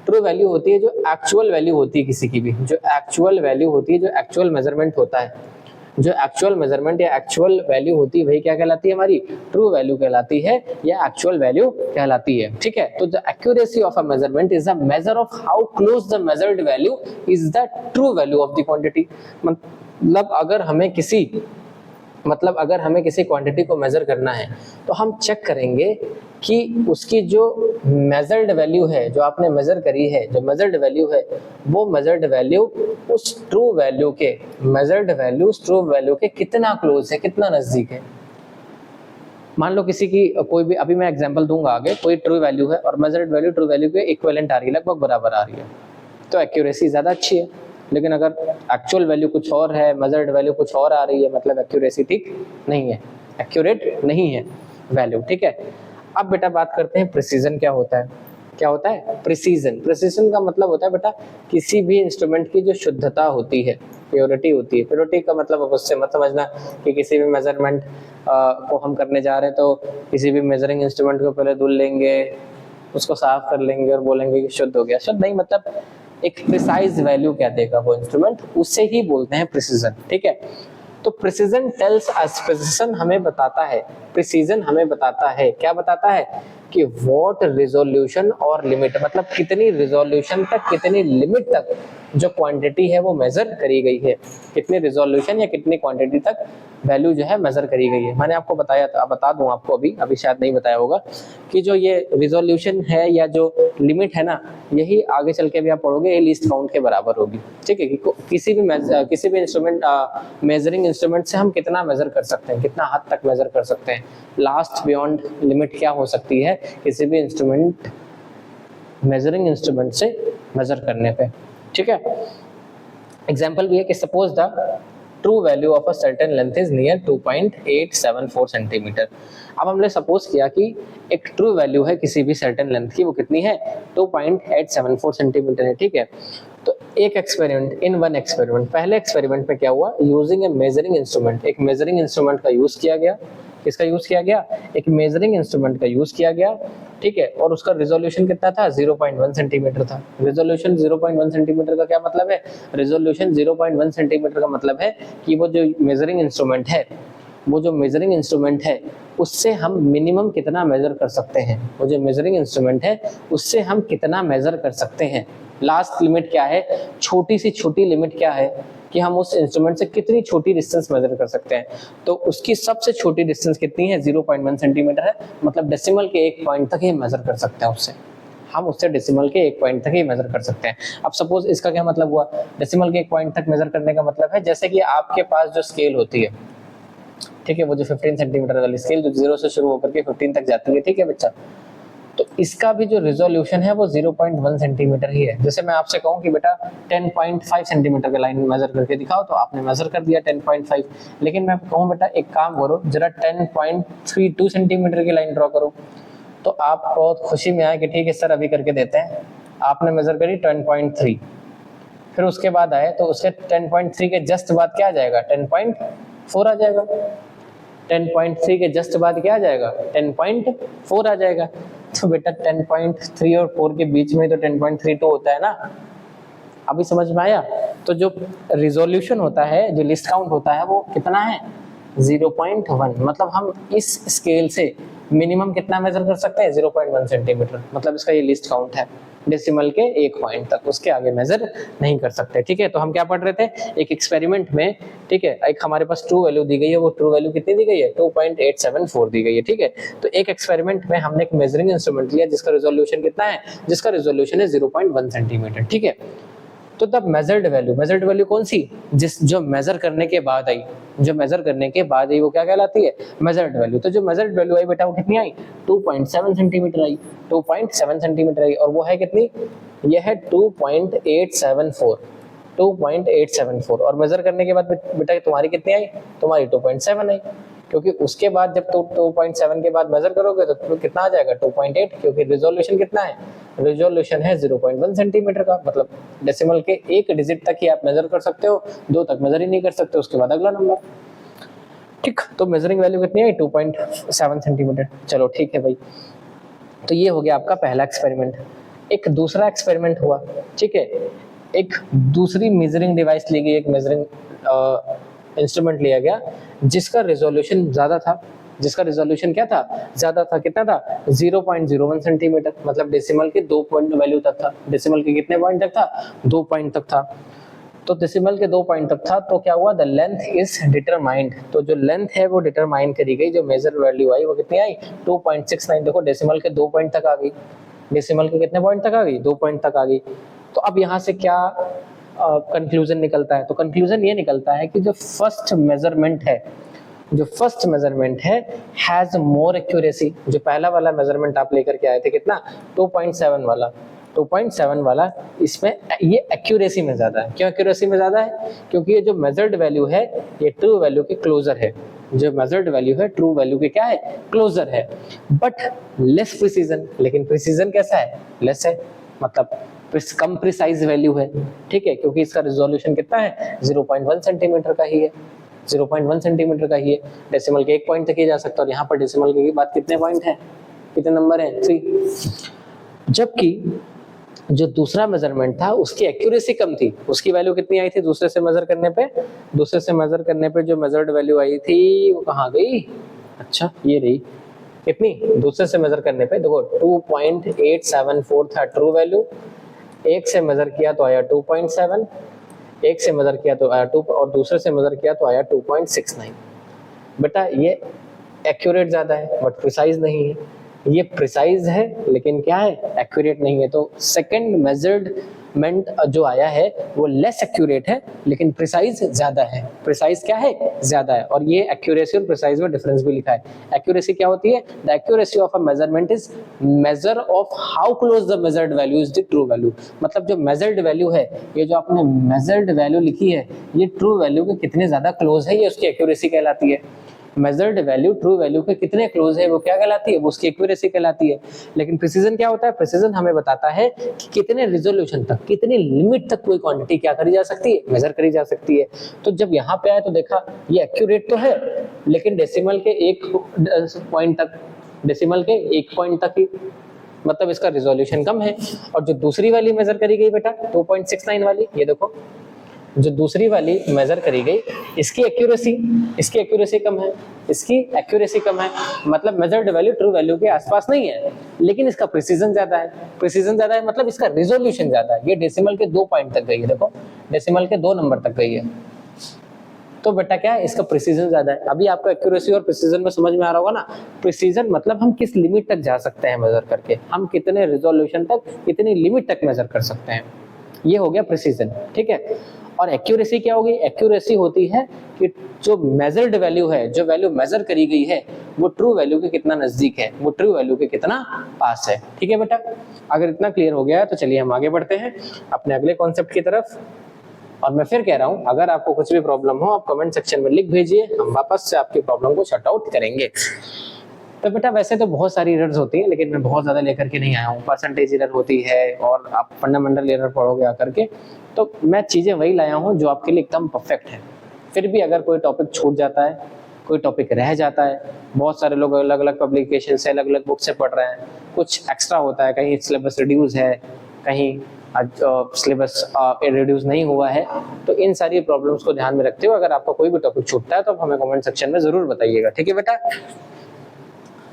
ट्रू वैल्यू होती है जो एक्चुअल वैल्यू होती है किसी की भी, जो एक्चुअल वैल्यू होती है, जो एक्चुअल मेजरमेंट होता है, जो एक्चुअल मेजरमेंट या एक्चुअल वैल्यू होती है, वही क्या कहलाती है, हमारी ट्रू वैल्यू कहलाती है या एक्चुअल वैल्यू कहलाती है, ठीक है। तो the accuracy of a measurement is the major of how close the measured value is the true value of the quantity. मतलब अगर हमें किसी क्वांटिटी को मेजर करना है तो हम चेक करेंगे कि उसकी जो मेजर्ड वैल्यू है, जो आपने मेजर करी है, जो मेजर्ड वैल्यू है, वो मेजर्ड वैल्यू उस ट्रू वैल्यू के, मेजर्ड वैल्यू उस ट्रू वैल्यू के कितना क्लोज है, कितना नजदीक है। मान लो किसी की कोई भी, अभी मैं एग्जांपल दूंगा आगे, कोई ट्रू वैल्यू है और मेजर्ड वैल्यू ट्रू वैल्यू के इक्विवेलेंट आ रही है, लगभग बराबर आ रही है, तो एक्यूरेसी ज्यादा अच्छी है। लेकिन अगर एक्चुअल वैल्यू कुछ और है, मेजर्ड वैल्यू कुछ और आ रही है, मतलब एक्यूरेसी ठीक नहीं है, एक्यूरेट नहीं है वैल्यू, ठीक है। अब बेटा बात करते हैं प्रिसीजन क्या होता है। क्या होता है प्रिसीजन? प्रिसीजन का मतलब होता है बेटा किसी भी इंस्ट्रूमेंट की जो शुद्धता होती है, प्योरिटी होती है। प्योरिटी का मतलब अब उससे मत समझना कि किसी भी मेजरमेंट को हम करने जा रहे हैं तो किसी भी मेजरिंग इंस्ट्रूमेंट को पहले धुल लेंगे, उसको साफ कर लेंगे और बोलेंगे कि शुद्ध हो गया। शुद्ध नहीं, मतलब एक प्रिसाइज वैल्यू क्या देगा वो इंस्ट्रूमेंट, उससे ही बोलते हैं प्रिसीजन, ठीक है। तो प्रिसीजन टेल्स अस, प्रिसीजन हमें बताता है, प्रिसीजन हमें बताता है, क्या बताता है कि व्हाट रिजोल्यूशन और लिमिट, मतलब कितनी रिजोल्यूशन तक, कितनी लिमिट तक जो क्वांटिटी है वो मेजर करी गई है, कितनी रिजोल्यूशन या कितनी क्वांटिटी तक वैल्यू जो है मेजर करी गई है। मैंने आपको बताया था, बता दूं आपको, अभी शायद नहीं बताया होगा कि जो ये रिजोल्यूशन है या जो लिमिट है ना, यही आगे चल के भी आप पढ़ोगे, ये लीस्ट काउंट के बराबर होगी, ठीक है। किसी भी इंस्ट्रूमेंट मेजरिंग इंस्ट्रूमेंट से हम कितना मेजर कर सकते हैं, कितना हद तक मेजर कर सकते हैं, लास्ट बियॉन्ड लिमिट क्या हो सकती है किसी भी इंस्ट्रूमेंट, मेजरिंग इंस्ट्रूमेंट से मेजर करने पे, ठीक है। एग्जाम्पल भी है कि suppose the true value of a certain length is near 2.874 centimetre. अब हमने सपोज किया कि एक ट्रू वैल्यू है किसी भी सर्टेन लेंथ की, वो कितनी है 2.874 सेंटीमीटर है, ठीक है। तो एक एक्सपेरिमेंट, इन वन एक्सपेरिमेंट, पहले एक्सपेरिमेंट में क्या हुआ, यूजिंग ए मेजरिंग इंस्ट्रूमेंट, एक मेजरिंग इंस्ट्रूमेंट का यूज किया गया। किसका यूज किया गया? एक मेजरिंग इंस्ट्रूमेंट का यूज किया गया, ठीक है। और उसका रिजोल्यूशन कितना था? 0.1 सेंटीमीटर था। रिजोल्यूशन 0.1 सेंटीमीटर का क्या मतलब है? रिजोल्यूशन 0.1 सेंटीमीटर का मतलब है कि वो जो मेजरिंग इंस्ट्रूमेंट है, वो जो मेजरिंग इंस्ट्रूमेंट है उससे हम मिनिमम कितना मेजर कर सकते हैं, वो जो मेजरिंग इंस्ट्रूमेंट है उससे हम कितना मेजर कर सकते हैं। लास्ट लिमिट क्या है, छोटी से छोटी लिमिट क्या है कि हम उस इंस्ट्रूमेंट से कितनी छोटी डिस्टेंस मेजर कर सकते हैं। तो उसकी सबसे छोटी डिस्टेंस कितनी है? 0.1 सेंटीमीटर है, मतलब डेसिमल के एक पॉइंट तक ही मेजर कर सकते हैं उससे, हम उससे डेसिमल के एक पॉइंट तक ही मेजर कर सकते हैं। अब सपोज इसका क्या मतलब हुआ, डेसिमल के एक पॉइंट तक मेजर करने का मतलब है जैसे कि आपके पास जो स्केल होती है, ठीक है, वो जो 15 सेंटीमीटर वाली स्केल जो 0 से शुरू होकर के 15 तक जाती है, ठीक है बच्चा, तो इसका भी जो रिजोल्यूशन है वो 0.1 सेंटीमीटर ही है। जैसे मैं आपसे कहूं कि बेटा 10.5 सेंटीमीटर की लाइन मेजर करके दिखाओ, तो आपने मेजर कर दिया 10.5, लेकिन मैं कहूं बेटा एक काम करो, जरा 10.32 सेंटीमीटर की लाइन ड्रॉ करो, तो आप बहुत खुशी में आए कि ठीक है सर अभी करके देते हैं। आपने मेजर करी 10.3, फिर उसके बाद आए तो उसके 10.3 के जस्ट बाद क्या आ जाएगा? 10.4 आ जाएगा। 10.3 के जस्ट बाद क्या आ जाएगा? 10.4 आ जाएगा। तो बेटा 10.3 और 4 के बीच में तो 10.32 होता है ना, अभी समझ में आया? तो जो रिजोल्यूशन होता है, जो लिस्ट काउंट होता है, वो कितना है? 0.1, मतलब हम इस स्केल से मिनिमम कितना मेजर कर सकते हैं? 0.1 सेंटीमीटर, मतलब इसका ये लिस्ट काउंट है, डेसिमल के एक पॉइंट तक, उसके आगे मेजर नहीं कर सकते, ठीक है। तो हम क्या पढ़ रहे थे, एक एक्सपेरिमेंट में, ठीक है, एक हमारे पास ट्रू वैल्यू दी गई है, वो ट्रू वैल्यू कितनी दी गई है? 2.874 दी गई है, ठीक है। तो एक एक्सपेरिमेंट में हमने एक मेजरिंग इंस्ट्रूमेंट लिया जिसका रिजोल्यूशन कितना है? जिसका रिजोल्यूशन है 0.1 सेंटीमीटर, ठीक है। तो तब मेजर्ड वैल्यू कौन सी? जो मेजर करने के बाद आई, वो क्या कहलाती है? Measured value. तो जो मेजर्ड वैल्यू आई बेटा वो कितनी आई? 2.7 सेंटीमीटर आई, 2.7 सेंटीमीटर आई, और वो है कितनी? ये है 2.874, और मेजर करने के बाद बेटा तुम्हारी कितनी आई? तुम्हारी 2.7 आई, क्योंकि उसके बाद जब 2.7 के बाद मेजर करोगे तो कितना आ जाएगा? 2.8, क्योंकि रिजोल्यूशन कितना है? रिजोल्यूशन है 0.1 सेंटीमीटर का, मतलब डेसिमल के एक डिजिट तक ही आप मेजर कर सकते हो, 2 तक मेजर ही नहीं कर सकते, उसके बाद अगला नंबर, ठीक। तो मेजरिंग वैल्यू कितनी है? 2.7 सेंटीमीटर। चलो ठीक है भाई, तो ये हो गया आपका पहला एक्सपेरिमेंट। एक दूसरा एक्सपेरिमेंट हुआ, ठीक है, एक दूसरी मेजरिंग डिवाइस ली गई, एक मेजरिंग इंस्ट्रूमेंट लिया गया जिसका रिजोल्यूशन ज्यादा था। जिसका रिजोल्यूशन क्या था? ज्यादा था। कितना था? 0.01 सेंटीमीटर, मतलब डेसिमल के 2 पॉइंट वैल्यू तक था। डेसिमल के कितने पॉइंट तक था? 2 पॉइंट तक था। तो डेसिमल के 2 पॉइंट तक था, तो क्या हुआ? द लेंथ इज डिटरमाइंड, तो जो लेंथ है वो डिटरमाइन करी गई। जो मेजर वैल्यू आई वो कितनी आई? 2.69। देखो डेसिमल के 2 पॉइंट तक आ गई, डेसिमल के कितने पॉइंट तक आ गई? 2 पॉइंट तक आ गई। तो अब यहाँ से क्या कंक्लूजन निकलता है? तो कंक्लूजन ये निकलता है कि जो फर्स्ट मेजरमेंट है हैज मोर एक्यूरेसी। जो पहला वाला मेजरमेंट आप लेकर के आए थे, कितना? 2.7 वाला, इसमें ये एक्यूरेसी में ज्यादा है। क्यों एक्यूरेसी में ज्यादा है? क्योंकि ये जो मेजर्ड वैल्यू है ये ट्रू वैल्यू के क्लोजर है। जो मेजर्ड वैल्यू है ट्रू वैल्यू के क्या है, क्लोजर है, बट लेस प्रिसीजन। लेकिन प्रिसीजन कैसा है, लेस है, मतलब कम प्रिसाइज वैल्यू है, ठीक है, क्योंकि इसका रिजोल्यूशन कितना है, 0.1 सेंटीमीटर का ही है, 0.1 सेंटीमीटर का ही है। डेसिमल के 1 पॉइंट तक ही जा सकता है, और यहाँ पर डेसिमल के बाद कितने पॉइंट है, कितने नंबर है, 3। जबकि जो दूसरा मेजरमेंट था उसकी एक्यूरेसी कम थी, उसकी वैल्यू कितनी आई थी दूसरे से मेजर करने पे, दूसरे से मेजर करने पे जो मेजर्ड वैल्यू आई थी वो कहाँ गई, अच्छा ये रही, कितनी, दूसरे से मेजर करने पे देखो 2.874 था ट्रू वैल्यू, एक से मेजर किया तो आया 2.7, एक से मेजर किया तो आया 2 और दूसरे से मेजर किया तो आया 2.69। बेटा ये एक्यूरेट ज्यादा है बट प्रिसाइज नहीं है, ये प्रिसाइज है लेकिन क्या है, एक्यूरेट नहीं है। तो सेकंड मेजरमेंट जो आया है वो लेस एक्यूरेट है लेकिन प्रिसाइज ज्यादा है, प्रिसाइज क्या है, ज्यादा है। और ये एक्यूरेसी और प्रिसाइज में डिफरेंस भी लिखा है। एक्यूरेसी क्या होती है, the accuracy of a measurement is major of how close the measured value is the true value. मतलब जो मेजर्ड वैल्यू है, ये जो आपने मेजर्ड वैल्यू लिखी है, ये ट्रू वैल्यू के कितने ज्यादा क्लोज है, ये उसकी एक्यूरेसी कहलाती है। मेजर्ड वैल्यू ट्रू वैल्यू के कितने क्लोज है वो क्या कहलाती है, वो उसकी एक्यूरेसी कहलाती है। लेकिन प्रिसीजन क्या होता है, प्रिसीजन हमें बताता है कि कितने रिजोल्यूशन तक, कितनी लिमिट तक कोई क्वांटिटी क्या करी जा सकती है, मेजर करी जा सकती है। तो जब यहाँ पे आए तो देखा ये एक्यूरेट तो है लेकिन डेसिमल के 1 पॉइंट तक, डेसिमल के 1 पॉइंट तक ही, मतलब इसका रिजोल्यूशन कम है। और जो दूसरी वाली मेजर करी गई बेटा 2.69 वाली, ये देखो जो दूसरी वाली मेजर करी गई, इसकी एक्यूरेसी कम है, इसकी एक्यूरेसी कम है, मतलब मेजर्ड वैल्यू ट्रू वैल्यू के आसपास नहीं है, लेकिन इसका प्रिसीजन ज्यादा है, प्रिसीजन ज्यादा है मतलब इसका रिजोल्यूशन ज्यादा है। ये डेसिमल के 2 पॉइंट तक गई है, देखो डेसिमल के 2 नंबर तक गई है, तो बेटा क्या है, इसका प्रिसीजन ज्यादा है। अभी आपको एक्यूरेसी और प्रिसीजन में समझ में आ रहा होगा ना, प्रिसीजन मतलब हम किस लिमिट तक जा सकते हैं मेजर करके, हम कितने रिजोल्यूशन तक, कितनी लिमिट तक मेजर कर सकते हैं, ये हो गया प्रिसीजन, ठीक है। और एक्यूरेसी क्या होगी, एक्यूरेसी होती है कि जो मेजर्ड वैल्यू है, जो वैल्यू मेजर करी गई है वो ट्रू वैल्यू के कितना नजदीक है, वो ट्रू वैल्यू के कितना पास है, ठीक है बेटा। अगर इतना क्लियर हो गया है तो चलिए हम आगे बढ़ते हैं अपने अगले कॉन्सेप्ट की तरफ। और मैं फिर कह रहा हूं, अगर आपको कुछ भी प्रॉब्लम हो आप कमेंट सेक्शन में लिख भेजिए, हम वापस से आपकी प्रॉब्लम को शट आउट करेंगे। तो बेटा वैसे तो बहुत सारी एरर्स होती है लेकिन मैं बहुत ज्यादा लेकर के नहीं आया हूँ। परसेंटेज एरर होती है और आप फंडामेंटल एरर पढ़ोगे आकर के, तो मैं चीजें वही लाया हूँ जो आपके लिए एकदम परफेक्ट है। फिर भी अगर कोई टॉपिक छूट जाता है, कोई टॉपिक रह जाता है, बहुत सारे लोग अलग अलग पब्लिकेशन से, अलग अलग बुक से पढ़ रहे हैं, कुछ एक्स्ट्रा होता है, कहीं सिलेबस रिड्यूस है, कहीं सिलेबस रिड्यूस नहीं हुआ है, तो इन सारी प्रॉब्लम्स को ध्यान में रखते हुए अगर आपका कोई भी टॉपिक छूटता है तो आप हमें कमेंट सेक्शन में जरूर बताइएगा, ठीक है बेटा।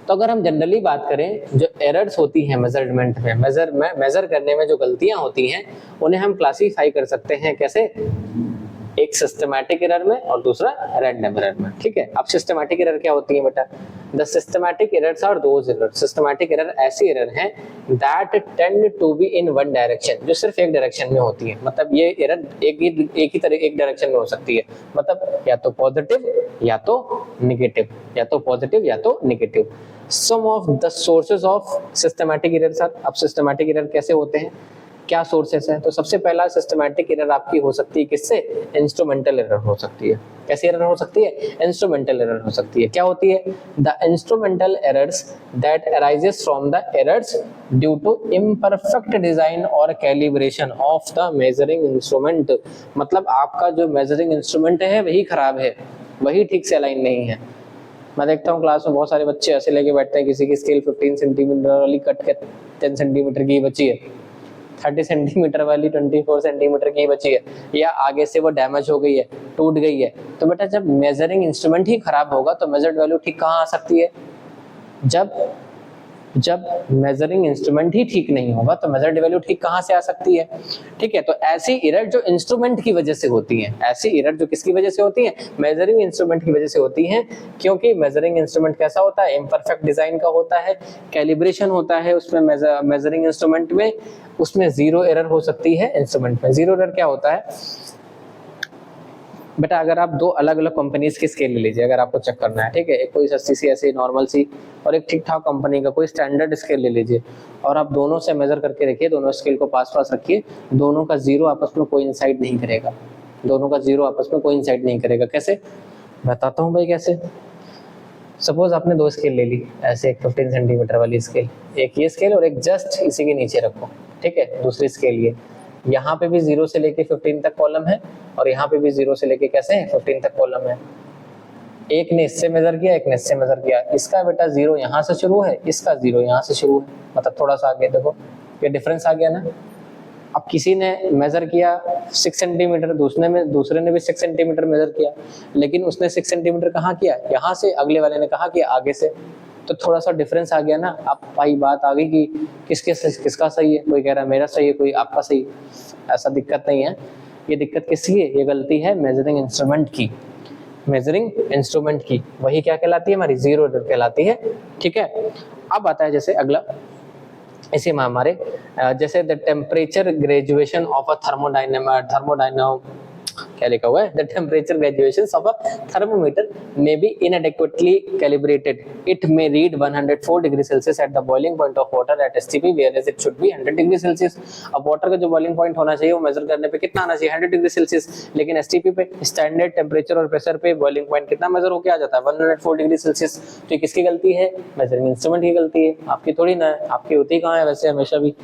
तो अगर हम जनरली बात करें, जो एरर्स होती हैं मेजरमेंट में, मेजर करने में जो गलतियां होती हैं, उन्हें हम क्लासीफाई कर सकते हैं कैसे, एक सिस्टमैटिक एरर में और दूसरा रैंडम एरर में, ठीक है। अब सिस्टमैटिक एरर क्या होती है बेटा, the systematic errors are those error, systematic error ऐसी एरर हैं that tend to be in one direction, जो सिर्फ एक डायरेक्शन में होती है। मतलब ये एरर एक ही तरह एक डायरेक्शन में हो सकती है, मतलब या तो पॉजिटिव या तो निगेटिव, या तो पॉजिटिव या तो negative. Some of the sources of systematic errors are, अब सिस्टमैटिक एरर कैसे होते हैं, क्या सोर्सेस हैं, तो सबसे पहला सिस्टमैटिक एरर आपकी हो सकती है किससे, इंस्ट्रूमेंटल एरर हो सकती है। कैसी एरर हो सकती है, इंस्ट्रूमेंटल एरर हो सकती है। क्या होती है, the instrumental errors that arises from the errors due to imperfect design और calibration of the measuring instrument. मतलब आपका जो मेजरिंग इंस्ट्रूमेंट है वही खराब है, वही ठीक से अलाइन नहीं है। मैं देखता हूँ क्लास में बहुत सारे बच्चे ऐसे लेके बैठते हैं, किसी की स्केल 15 सेंटीमीटर वाली कट के 10 सेंटीमीटर की बची है, 30 सेंटीमीटर वाली 24 सेंटीमीटर की बची है, या आगे से वो डैमेज हो गई है, टूट गई है। तो बेटा जब मेजरिंग इंस्ट्रूमेंट ही खराब होगा तो मेजर्ड वैल्यू ठीक कहाँ आ सकती है, जब मेजरिंग इंस्ट्रूमेंट ही ठीक नहीं होगा तो मेजर्ड वैल्यू ठीक कहाँ से आ सकती है, ठीक है। तो ऐसी एरर जो इंस्ट्रूमेंट की वजह से होती है, ऐसी एरर जो किसकी वजह से होती है, मेजरिंग इंस्ट्रूमेंट की वजह से होती है, क्योंकि मेजरिंग इंस्ट्रूमेंट कैसा होता है, इम्परफेक्ट डिजाइन का होता है, कैलिब्रेशन होता है उसमें, मेजरिंग इंस्ट्रूमेंट में, उसमें जीरो एरर हो सकती है। इंस्ट्रूमेंट में जीरो एरर क्या होता है बेटा, अगर आप दो अलग अलग कंपनीज की स्केल ले लीजिए, अगर आपको चेक करना है, ठीक है, एक कोई सस्ती सी ऐसी नॉर्मल सी और एक ठीक ठाक कंपनी का कोई स्टैंडर्ड स्केल ले लीजिए, और आप दोनों से मेजर करके रखिए, दोनों स्केल को पास पास रखिए, दोनों का जीरो आपस में कोई इंसाइड नहीं करेगा, दोनों का जीरो आपस में कोई इंसाइड नहीं करेगा। कैसे, बताता हूँ भाई कैसे। सपोज आपने दो स्केल ले ली, ऐसे एक 15 सेंटीमीटर वाली स्केल, एक ये स्केल और एक जस्ट इसी के नीचे रखो, ठीक है। दूसरी स्केल ये, यहाँ पे भी 0 से लेके 15 तक कॉलम है और यहाँ पे भी 0 से लेके कैसे है 15 तक कॉलम है। एक ने इससे मेजर किया, एक ने इससे मेजर किया। इसका बेटा 0 यहाँ से शुरू है, इसका 0 यहाँ से शुरू है, मतलब थोड़ा सा आगे देखो, ये डिफरेंस आ गया ना। अब किसी ने मेजर किया 6 सेंटीमीटर, दूसरे ने भी 6 सेंटीमीटर मेजर किया, लेकिन उसने 6 सेंटीमीटर कहाँ किया, यहाँ से, अगले वाले ने कहाँ किया, आगे से। तो थोड़ा सा डिफरेंस आ गया ना। अब भाई बात आ गई कि किसका सही है, कोई कह रहा है मेरा सही है, कोई आपका सही है। ऐसा दिक्कत नहीं है, ये दिक्कत किसकी है, ये गलती है मेजरिंग इंस्ट्रूमेंट की। मेजरिंग इंस्ट्रूमेंट की वही क्या कहलाती है, हमारी जीरो एरर कहलाती है, ठीक है। अब आता है जैसे अगला, इसी में हमारे जैसे the temperature graduation of a thermodynamo क्या लिखा हुआ है, the temperature graduation of a thermometer may be inadequately calibrated, it may read 104 degree Celsius at the boiling point of water at STP whereas it should be 100 degree Celsius. अब water का जो boiling point होना चाहिए वो major करने पे कितना आना चाहिए, 100 डिग्री सेल्सियस, लेकिन एसटीपी पे स्टैंडर्ड टेम्परेचर और प्रेशर पे बॉइलिंग पॉइंट कितना मेजर होकर आ जाता है, 104 डिग्री सेल्सियस। तो किसकी गलती है, मेजरिंग इंस्ट्रूमेंट की गलती है, आपकी थोड़ी ना है, आपकी होती कहाँ है वैसे हमेशा भी,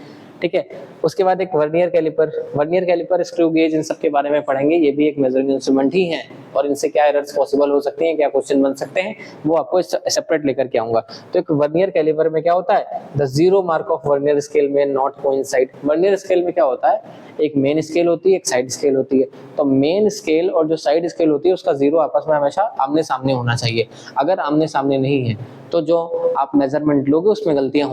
ठीक है। उसके बाद एक वर्नियर कैलिपर, स्क्रू गेज, इन सब के बारे में पढ़ेंगे। ये भी एक मेजरिंग इंस्ट्रूमेंट ही है और इनसे क्या एरर्स पॉसिबल हो सकती हैं, क्या क्वेश्चन बन सकते हैं, वो आपको सेपरेट लेकर के आऊंगा। तो एक वर्नियर कैलिपर में क्या होता है, the zero mark of vernier scale में नॉट कोइंसाइड। वर्नियर स्केल में क्या होता है, एक मेन स्केल होती है, एक साइड स्केल होती है। तो मेन स्केल और जो साइड स्केल होती है उसका जीरो आपस में हमेशा आमने सामने होना चाहिए। अगर आमने सामने नहीं है तो जो आप मेजरमेंट लोगे उसमें गलतियां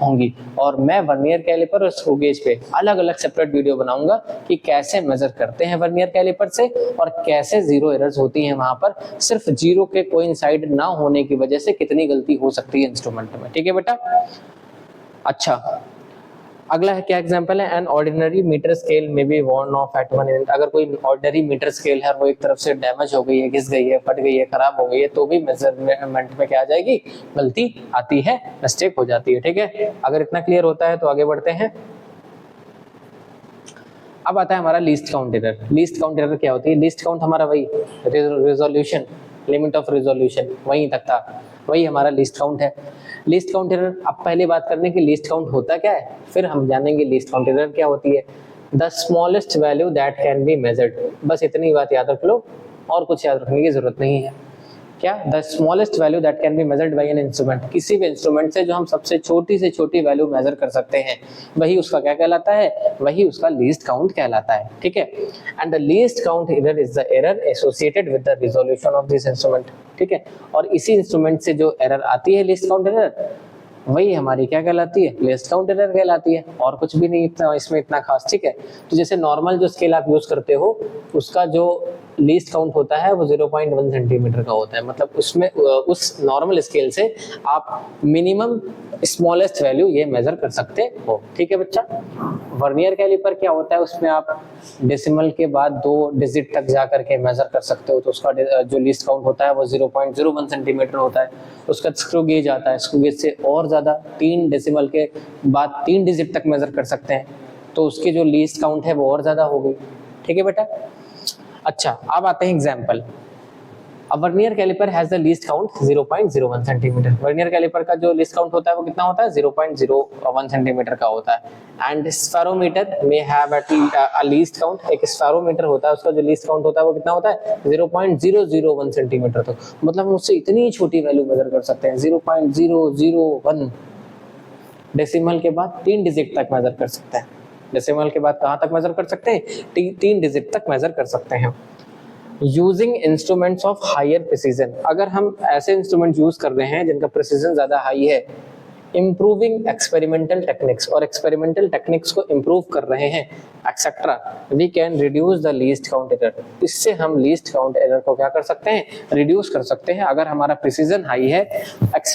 होंगी, और मैं वर्नियर कैलिपर और स्क्रू गेज पे अलग अलग सेपरेट वीडियो बनाऊंगा कि कैसे मेजर करते हैं वर्नियर कैलिपर से और कैसे जीरो एरर्स होती हैं वहां पर, सिर्फ जीरो के कोइंसाइड ना होने की वजह से कितनी गलती हो सकती है इंस्ट्रूमेंट में, ठीक है बेटा। अच्छा, अगला है क्या एग्जांपल है, एन ऑर्डिनरी मीटर स्केल में B worn off at one end। अगर कोई ऑर्डिनरी मीटर स्केल है वो एक तरफ से डैमेज हो गई है, घिस गई है, फट गई है, खराब हो गई है, तो भी मेजरमेंट में क्या आ जाएगी, गलती आती है, मिस्टेक हो जाती है, ठीक है। अगर इतना क्लियर होता है तो आगे बढ़ते हैं। अब आता है हमारा least count error. Least count error क्या होती है, लीस्ट काउंट हमारा वही रिजोल्यूशन, लिमिट ऑफ रिजोल्यूशन वहीं तक था, वही हमारा लीस्ट काउंट है। लीस्ट काउंट एरर, अब पहले बात करने की लीस्ट काउंट होता क्या है, फिर हम जानेंगे लीस्ट काउंट एरर क्या होती है। The smallest value that can be measured, बस इतनी बात याद रख लो और कुछ याद रखने की जरूरत नहीं है। क्या, the smallest value that can be measured by an instrument, किसी भी इंस्ट्रूमेंट से जो हम सबसे छोटी से छोटी वैल्यू मेजर कर सकते हैं वही उसका क्या कहलाता है, वही उसका लीस्ट काउंट कहलाता है, ठीक है। And the least count error is the error associated with the resolution of this instrument, ठीक है। और इसी इंस्ट्रूमेंट से जो एरर आती है लीस्ट काउंट एरर, वही हमारी क्या कहलाती है, लीस्ट काउंट एरर कहलाती है, और कुछ भी नहीं इतना इसमें इतना खास, ठीक है। तो जैसे नॉर्मल जो स्केल आप यूज करते हो उसका जो लीस्ट काउंट होता है वो 0.1 सेंटीमीटर का होता है, मतलब उसमें उस नॉर्मल स्केल से आप मिनिमम स्मॉलेस्ट वैल्यू ये मेजर कर सकते हो, ठीक है बच्चा। वर्नियर कैलिपर क्या होता है, उसमें आप डेसिमल के बाद 2 डिजिट तक जा करके मेजर कर सकते हो, तो उसका जो लीस्ट काउंट होता है वो 0.01 सेंटीमीटर होता है। उसका स्क्रू गेज आता है, स्क्रू गेज से और ज्यादा 3 डेसिमल के बाद 3 डिजिट तक मेजर कर सकते हैं, तो उसकी जो लीस्ट काउंट है वो और ज्यादा हो गई, ठीक है बेटा। अच्छा, अब आते हैं एग्जाम्पल। अब vernier caliper has the least count 0.01 centimetre. Vernier caliper का जो लीस्ट काउंट होता है वो कितना होता है, 0.01 सेंटीमीटर का होता है। एंड स्फेरोमीटर में हैव अ लीस्ट काउंट, एक स्फेरोमीटर होता है उसका जो लीस्ट काउंट होता है वो कितना होता है, 0.001 सेंटीमीटर तक, मतलब हम उससे इतनी छोटी वैल्यू मेजर कर सकते हैं, 0.001 डेसिमल के बाद 3 डिजिट तक मेजर कर सकते हैं। डेसिमल के बाद कहाँ तक मेजर कर सकते हैं, 3 डिजिट तक मेजर कर सकते हैं। Using instruments of higher precision, अगर हम ऐसे इंस्ट्रूमेंट यूज कर रहे हैं जिनका प्रिसीजन ज्यादा हाई है, इम्प्रूविंग एक्सपेरिमेंटल टेक्निक्स, और एक्सपेरिमेंटल टेक्निक्स को इम्प्रूव कर रहे हैं etcetera, we can reduce the least count error. इससे हम लीस्ट काउंट एरर को क्या कर सकते हैं, रिड्यूस कर सकते हैं। अगर हमारा प्रिसीजन हाई है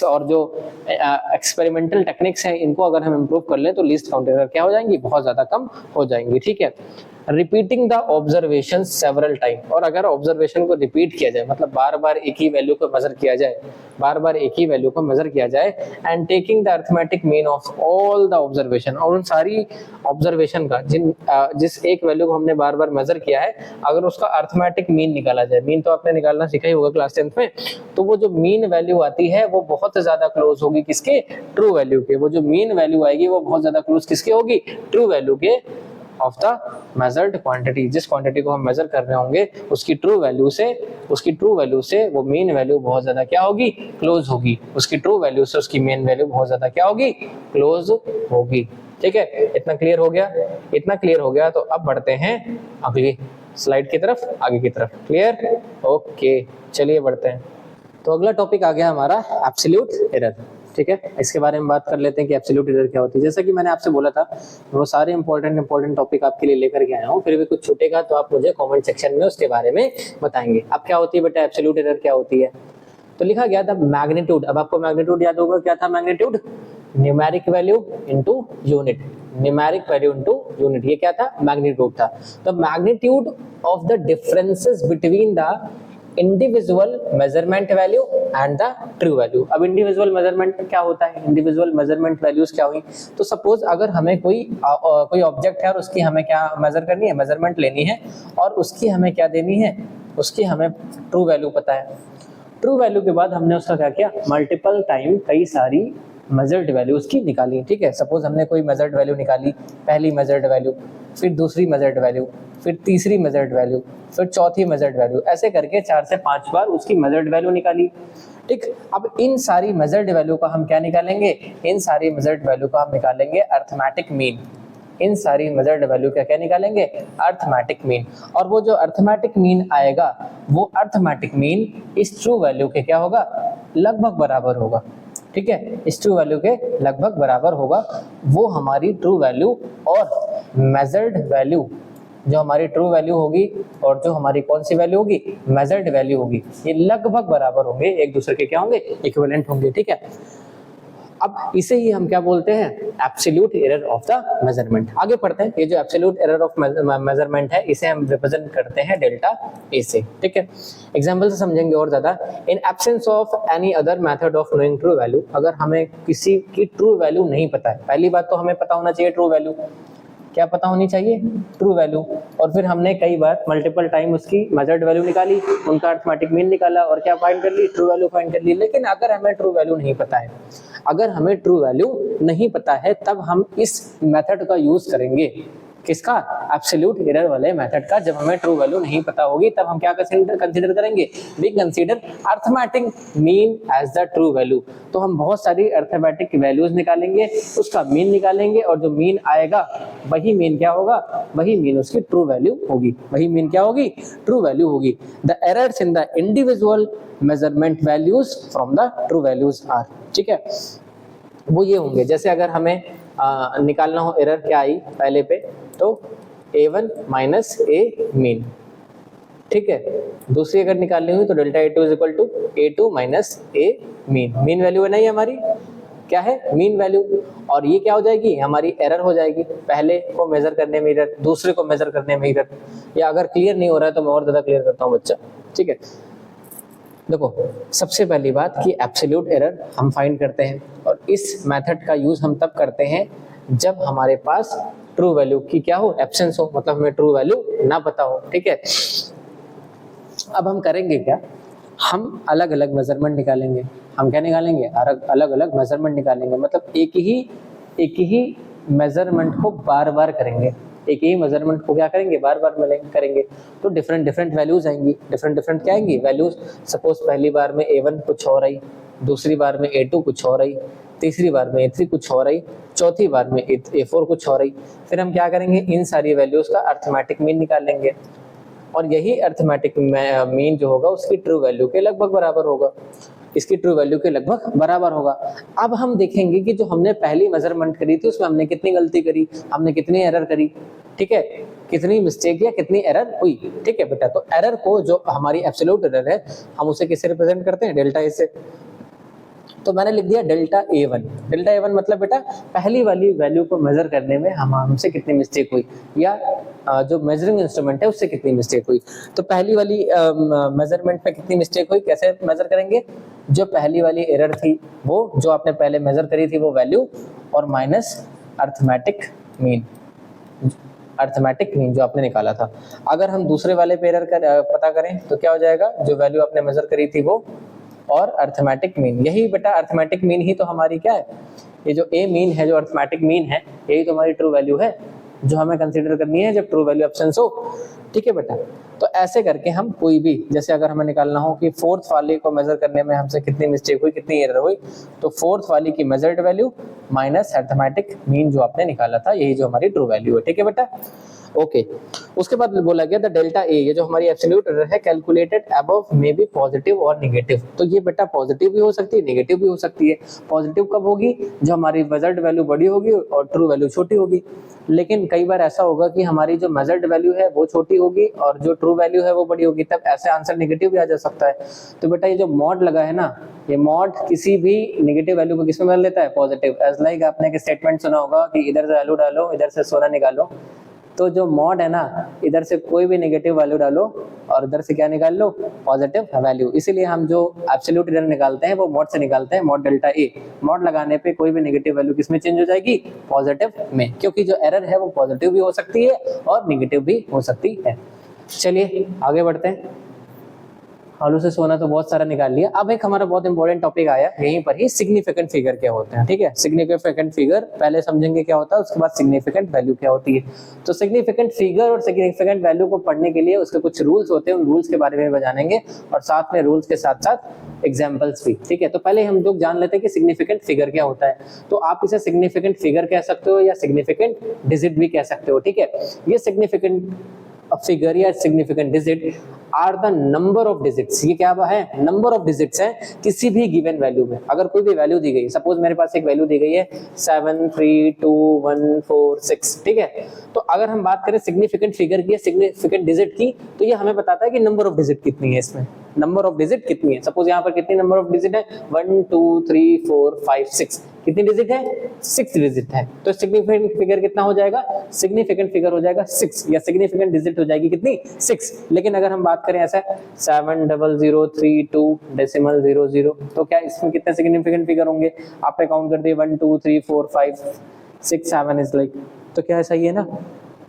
और जो एक्सपेरिमेंटल टेक्निक्स हैं इनको अगर हम इम्प्रूव कर लें तो लीस्ट काउंट एरर क्या हो जाएंगी, बहुत ज्यादा कम हो जाएंगी, ठीक है। Repeating the observation several time, और अगर ऑब्जर्वेशन को रिपीट किया जाए, मतलब बार बार एक ही वैल्यू को मेजर किया जाए, बार बार एक ही वैल्यू को मेजर किया जाए, and taking the arithmetic mean of all the observation, और उन सारी ऑब्जर्वेशन का जिस एक वैल्यू को हमने बार बार मेजर किया है, अगर उसका अरिथमेटिक मीन निकाला जाए, मीन तो आपने निकालना सीखा ही होगा क्लास 10th में, तो वो जो मीन वैल्यू आती है वो बहुत ज्यादा क्लोज होगी किसके, ट्रू वैल्यू के। वो जो मीन वैल्यू आएगी वो बहुत ज्यादा क्लोज किसके होगी, ट्रू वैल्यू के ऑफ द मेजर्ड क्वांटिटी। जिस क्वांटिटी को हम मेजर कर रहे होंगे उसकी ट्रू वैल्यू से वो मीन वैल्यू बहुत ज्यादा क्या होगी, क्लोज होगी। उसकी ट्रू वैल्यू से उसकी मीन वैल्यू बहुत ज्यादा क्या होगी, क्लोज होगी। ठीक है, इतना क्लियर हो गया? इतना क्लियर हो गया तो अब बढ़ते हैं अगली स्लाइड की तरफ, आगे की तरफ। क्लियर? ओके, चलिए बढ़ते हैं। तो अगला टॉपिक आ गया हमारा एब्सोल्यूट एरर। ठीक है, इसके बारे में बात कर लेते हैं कि एब्सोल्यूट एरर क्या होती है। जैसा कि मैंने आपसे बोला था, वो सारे इंपॉर्टेंट टॉपिक आपके लिए लेकर के आया हूँ, फिर भी कुछ छूटेगा तो आप मुझे कमेंट सेक्शन में उसके बारे में बताएंगे। अब क्या होती है बेटा एब्सोल्यूट एरर क्या होती है? तो लिखा गया था मैग्नीट्यूड। अब आपको मैग्नीट्यूड याद होगा, क्या था magnitude? Numeric value into unit, numeric value into unit, ये क्या था? मैग्नीट्यूड था। तो magnitude of the differences between the individual measurement value and the true value. अब इंडिविजुअल मेजरमेंट क्या होता है? इंडिविजुअल मेजरमेंट वैल्यूज क्या हुई? तो सपोज अगर हमें कोई ऑब्जेक्ट है और उसकी हमें क्या मेजर करनी है, मेजरमेंट लेनी है, और उसकी हमें क्या देनी है, उसकी हमें ट्रू वैल्यू पता है। ट्रू वैल्यू के बाद हमने उसका क्या किया, मल्टीपल टाइम कई सारी मेजर्ड वैल्यू उसकी निकाली। ठीक है, सपोज हमने कोई मेजर्ड वैल्यू निकाली, पहली मेजर्ड वैल्यू, फिर दूसरी मेजर्ड वैल्यू, फिर तीसरी मेजर्ड वैल्यू, फिर चौथी मेजर्ड वैल्यू, ऐसे करके 4 से 5 बार उसकी मेजर्ड वैल्यू निकाली। ठीक, अब इन सारी मेजर्ड वैल्यू का हम क्या निकालेंगे, इन सारी मेजर्ड वैल्यू का हम निकालेंगे अरिथमेटिक मीन। इन सारी मेजर्ड वैल्यू का क्या निकालेंगे, अरिथमेटिक मीन। और वो जो अरिथमेटिक मीन आएगा, वो अरिथमेटिक मीन इस ट्रू वैल्यू के क्या होगा, लगभग बराबर होगा। ठीक है, इस ट्रू वैल्यू के लगभग बराबर होगा। वो हमारी ट्रू वैल्यू और मेजर्ड वैल्यू, जो हमारी ट्रू वैल्यू होगी और जो हमारी कौन सी वैल्यू होगी, मेजर्ड वैल्यू होगी, ये लगभग बराबर होंगे, एक दूसरे के क्या होंगे, इक्विवेलेंट होंगे। ठीक है, अब इसे ही हम क्या बोलते हैं, absolute error of the measurement. आगे पढ़ते हैं। ये जो एब्सोल्यूट एरर ऑफ मेजरमेंट है, इसे हम रिप्रेजेंट करते हैं डेल्टा ए से। ठीक है, एग्जांपल से समझेंगे और ज्यादा। In absence of any other method of knowing true value, अगर हमें किसी की ट्रू वैल्यू नहीं पता है, पहली बात तो हमें पता होना चाहिए ट्रू वैल्यू, क्या पता होनी चाहिए, ट्रू वैल्यू, और फिर हमने कई बार मल्टीपल टाइम उसकी मेजर्ड वैल्यू निकाली, उनका अरिथमेटिक मीन निकाला और क्या फाइंड कर ली, ट्रू वैल्यू फाइंड कर ली। लेकिन अगर हमें ट्रू वैल्यू नहीं पता है, अगर हमें ट्रू वैल्यू नहीं पता है, तब हम इस मेथड का यूज करेंगे, किसका, एब्सोल्यूट एरर वाले मेथड का। जब हमें ट्रू वैल्यू नहीं पता होगी तब हम क्या कंसीडर करेंगे, we consider arithmetic mean as the true value. तो हम बहुत सारी अरिथमेटिक वैल्यूज निकालेंगे, उसका मीन निकालेंगे, और जो मीन आएगा वही मीन क्या होगा, वही मीन उसकी ट्रू वैल्यू होगी, वही मीन क्या होगी, ट्रू वैल्यू होगी। The errors in the individual measurement values from the true values are, ठीक है, वो ये होंगे। जैसे अगर हमें निकालना हो एरर क्या आई पहले पे, तो a1 माइनस ए मीन। ठीक है, दूसरी अगर निकालनी हुई तो delta a2 is equal to a2 minus A mean. Mean value है नहीं हमारी, क्या है, मीन वैल्यू। और ये क्या हो जाएगी, हमारी एरर हो जाएगी, पहले को मेजर करने में एरर, दूसरे को मेजर करने में एरर। या अगर क्लियर नहीं हो रहा है तो मैं और ज्यादा क्लियर करता हूँ बच्चा। ठीक है, देखो सबसे पहली बात कि एब्सोल्यूट एरर हम फाइंड करते हैं, और इस मेथड का यूज हम तब करते हैं जब हमारे पास ट्रू वैल्यू की क्या हो, एब्सेंस हो, मतलब हमें ट्रू वैल्यू ना पता हो। ठीक है, अब हम करेंगे क्या, हम अलग अलग मेजरमेंट निकालेंगे। हम क्या निकालेंगे, अलग अलग मेजरमेंट निकालेंगे, मतलब एक ही मेजरमेंट को बार बार करेंगे, एक ही मेजरमेंट को क्या करेंगे, बार बार करेंगे। तो डिफरेंट वैल्यूज आएंगी, डिफरेंट क्या आएंगी वैल्यूज। सपोज पहली बार में a1 कुछ और आई, दूसरी बार में a2 कुछ और आई, तीसरी बार में a3 कुछ और आई, चौथी बार में a4 कुछ और आई। फिर हम क्या करेंगे, इन सारी वैल्यूज का अरिथमेटिक मीन निकाल लेंगे, और यही अरिथमेटिक मीन जो होगा उसकी ट्रू वैल्यू के लगभग बराबर होगा, इसकी ट्रू वैल्यू के लगभग बराबर होगा। अब हम देखेंगे कि जो हमने पहली मेजरमेंट करी थी उसमें हमने कितनी गलती करी, हमने कितनी एरर करी। ठीक है, कितनी मिस्टेक या कितनी एरर हुई। ठीक है बेटा, तो एरर को, जो हमारी एब्सोल्यूट एरर है, हम उसे किससे रिप्रेजेंट करते हैं, डेल्टा ए से। तो मैंने लिख दिया डेल्टा A1। डेल्टा A1 मतलब बेटा पहली वाली वैल्यू को मेजर करने में हमसे कितनी मिस्टेक हुई, या जो मेजरिंग इंस्ट्रूमेंट है उससे कितनी मिस्टेक हुई। तो पहली वाली मेजरमेंट में कितनी मिस्टेक हुई, कैसे मेजर करेंगे, जो पहली वाली एरर थी वो जो आपने पहले मेजर करी थी वो वैल्यू, और minus arithmetic mean, arithmetic mean जो आपने निकाला था। अगर हम दूसरे वाले पे एरर पता करें तो क्या हो जाएगा, जो वैल्यू आपने मेजर करी थी वो और अर्थमेटिक मीन, यही बेटा अर्थमेटिक मीन ही तो हमारी क्या है, ये जो ए मीन है, जो अर्थमेटिक मीन है, यही तो हमारी ट्रू वैल्यू है जो हमें कंसीडर करनी है जब ट्रू वैल्यू एब्सेंस हो। ठीक है बेटा, तो ऐसे करके हम कोई भी, जैसे अगर हमें निकालना हो कि फोर्थ वाली को मेजर करने में हमसे कितनी मिस्टेक हुई, कितनी एरर हुई, तो फोर्थ वाली की measured value minus arithmetic mean जो आपने निकाला था, यही जो हमारी ट्रू वैल्यू है। ठीक है बेटा, ओके। उसके बाद बोला गया द डेल्टा ए, ये जो हमारी एब्सोल्यूट एरर है, calculated above may be positive और नेगेटिव। तो ये बेटा पॉजिटिव भी हो सकती है, नेगेटिव भी हो सकती है। पॉजिटिव कब होगी, जो हमारी मेजर्ड वैल्यू बड़ी होगी और ट्रू वैल्यू छोटी होगी। लेकिन कई बार ऐसा होगा कि हमारी जो मेजर्ड वैल्यू है वो छोटी होगी और जो ट्रू वैल्यू है वो बड़ी होगी, तब ऐसे आंसर नेगेटिव भी आ जा सकता है। तो बेटा ये जो मॉड लगा है ना, ये मॉड किसी भी नेगेटिव वैल्यू को किसमें बदल लेता है, पॉजिटिव। एज लाइक आपने एक स्टेटमेंट सुना होगा कि इधर से आलू डालो, इधर से सोना निकालो। तो जो मॉड है ना, इधर से कोई भी नेगेटिव वैल्यू डालो और इधर से क्या निकाल लो, पॉजिटिव वैल्यू। इसीलिए हम जो एब्सोल्यूट एरर निकालते हैं वो मॉड से निकालते हैं, मॉड डेल्टा ए। मॉड लगाने पे कोई भी नेगेटिव वैल्यू किसमें चेंज हो जाएगी, पॉजिटिव में, क्योंकि जो एरर है वो पॉजिटिव भी हो सकती है और नेगेटिव भी हो सकती है। चलिए आगे बढ़ते हैं। आलू से सोना तो बहुत सारा निकाल लिया। अब एक हमारा बहुत इंपॉर्टेंट टॉपिक आया यहीं पर ही, सिग्निफिकेंट फिगर क्या होते हैं। ठीक है, सिग्निफिकेंट फिगर पहले समझेंगे क्या होता है, उसके बाद सिग्निफिकेंट वैल्यू क्या होती है। तो सिग्निफिकेंट फिगर और सिग्निफिकेंट वैल्यू को पढ़ने के लिए उसके कुछ रूल्स होते हैं, उन रूल्स के बारे में जानेंगे और साथ में रूल्स के साथ साथ एग्जाम्पल्स भी। ठीक है, तो पहले हम लोग जान लेते हैं कि सिग्निफिकेंट फिगर क्या होता है। तो आप इसे सिग्निफिकेंट फिगर कह सकते हो या सिग्निफिकेंट डिजिट भी कह सकते हो। ठीक है, ये सिग्निफिकेंट फिगर या significant digit are the number of digits. ये क्या है, नंबर ऑफ डिजिट्स है किसी भी गिवन वैल्यू में। अगर कोई भी वैल्यू दी गई, सपोज मेरे पास एक वैल्यू दी गई है 7 3 2 1 4 6। ठीक है, तो अगर हम बात करें सिग्निफिकेंट फिगर की, सिग्निफिकेंट डिजिट की, तो ये हमें बताता है कि नंबर ऑफ डिजिट कितनी है, इसमें नंबर ऑफ डिजिट कितनी है। सपोज यहाँ पर कितनी नंबर ऑफ डिजिट है, 1 2 3 4 5 6। कितनी डिजिट है, 6 डिजिट है। तो सिग्निफिकेंट फिगर कितना हो जाएगा, सिग्निफिकेंट फिगर हो जाएगा 6, या सिग्निफिकेंट डिजिट हो जाएगी कितनी, 6। लेकिन अगर हम बात करें ऐसा 70032.00, तो क्या इसमें कितने सिग्निफिकेंट फिगर होंगे, आपने काउंट कर दिए 1 2 3 4 5 6 7 इज लाइक, तो क्या सही है ना।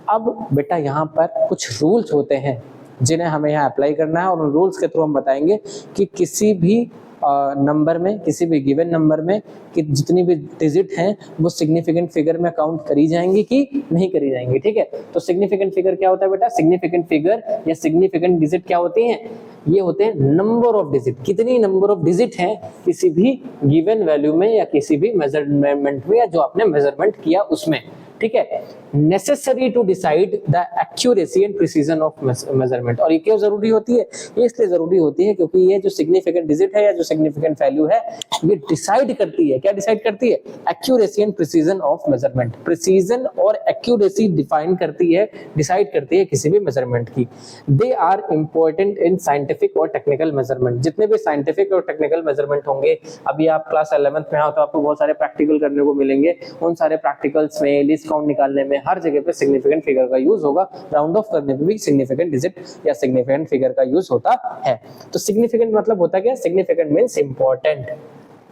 अब बेटा यहाँ पर कुछ रूल्स होते हैं जिन्हें हमें यहाँ अप्लाई करना है, और उन रूल्स के थ्रू हम बताएंगे कि किसी भी नंबर में, किसी भी गिवन नंबर में कि जितनी भी डिजिट हैं वो सिग्निफिकेंट फिगर में काउंट करी जाएंगी कि नहीं करी जाएंगी। ठीक है, तो सिग्निफिकेंट फिगर क्या होता है बेटा, सिग्निफिकेंट फिगर या सिग्निफिकेंट डिजिट क्या होती हैं, ये होते हैं नंबर ऑफ डिजिट। कितनी नंबर ऑफ डिजिट हैं किसी भी गिवन वैल्यू में या किसी भी मेजरमेंट में, या जो आपने मेजरमेंट किया उसमें। ठीक है, necessary to decide the accuracy and precision of measurement. और ये क्यों जरूरी होती है, ये इसलिए जरूरी होती है क्योंकि ये जो सिग्निफिकेंट डिजिट है या जो सिग्निफिकेंट वैल्यू है, ये डिसाइड करती है, क्या डिसाइड करती है, accuracy and precision of measurement. Precision और एक्यूरेसी डिफाइन करती है, डिसाइड करती है किसी भी मेजरमेंट की। They are important in scientific और टेक्निकल मेजरमेंट। जितने भी साइंटिफिक और टेक्निकल मेजरमेंट होंगे, अभी आप क्लास 11th में हो तो आपको बहुत सारे प्रैक्टिकल करने को मिलेंगे, उन सारे प्रैक्टिकल्स में, लिस्ट काउंट निकालने में, हर जगह पे सिग्निफिकेंट फिगर का यूज होगा। राउंड ऑफ करने पे भी सिग्निफिकेंट डिजिट या सिग्निफिकेंट फिगर का यूज होता है। तो सिग्निफिकेंट मतलब होता क्या, significant means important.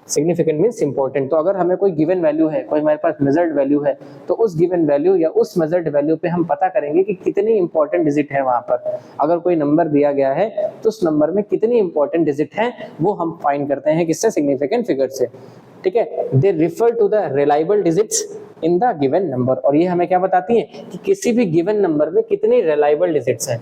Significant means important. तो अगर हमें कोई गिवन वैल्यू है, कोई हमारे पास मेजर्ड वैल्यू है, तो उस गिवन वैल्यू या उस मेजर्ड वैल्यू पे हम पता करेंगे कि कितनी इंपॉर्टेंट डिजिट है वहां पर। अगर कोई नंबर दिया गया है तो उस नंबर में कितनी इंपॉर्टेंट डिजिट है वो हम फाइंड करते हैं किससे, सिग्निफिकेंट फिगर से। ठीक है, they refer to the reliable digits in the given number. और ये हमें क्या बताती है कि किसी भी गिवन नंबर में कितनी रिलायबल डिजिट्स हैं,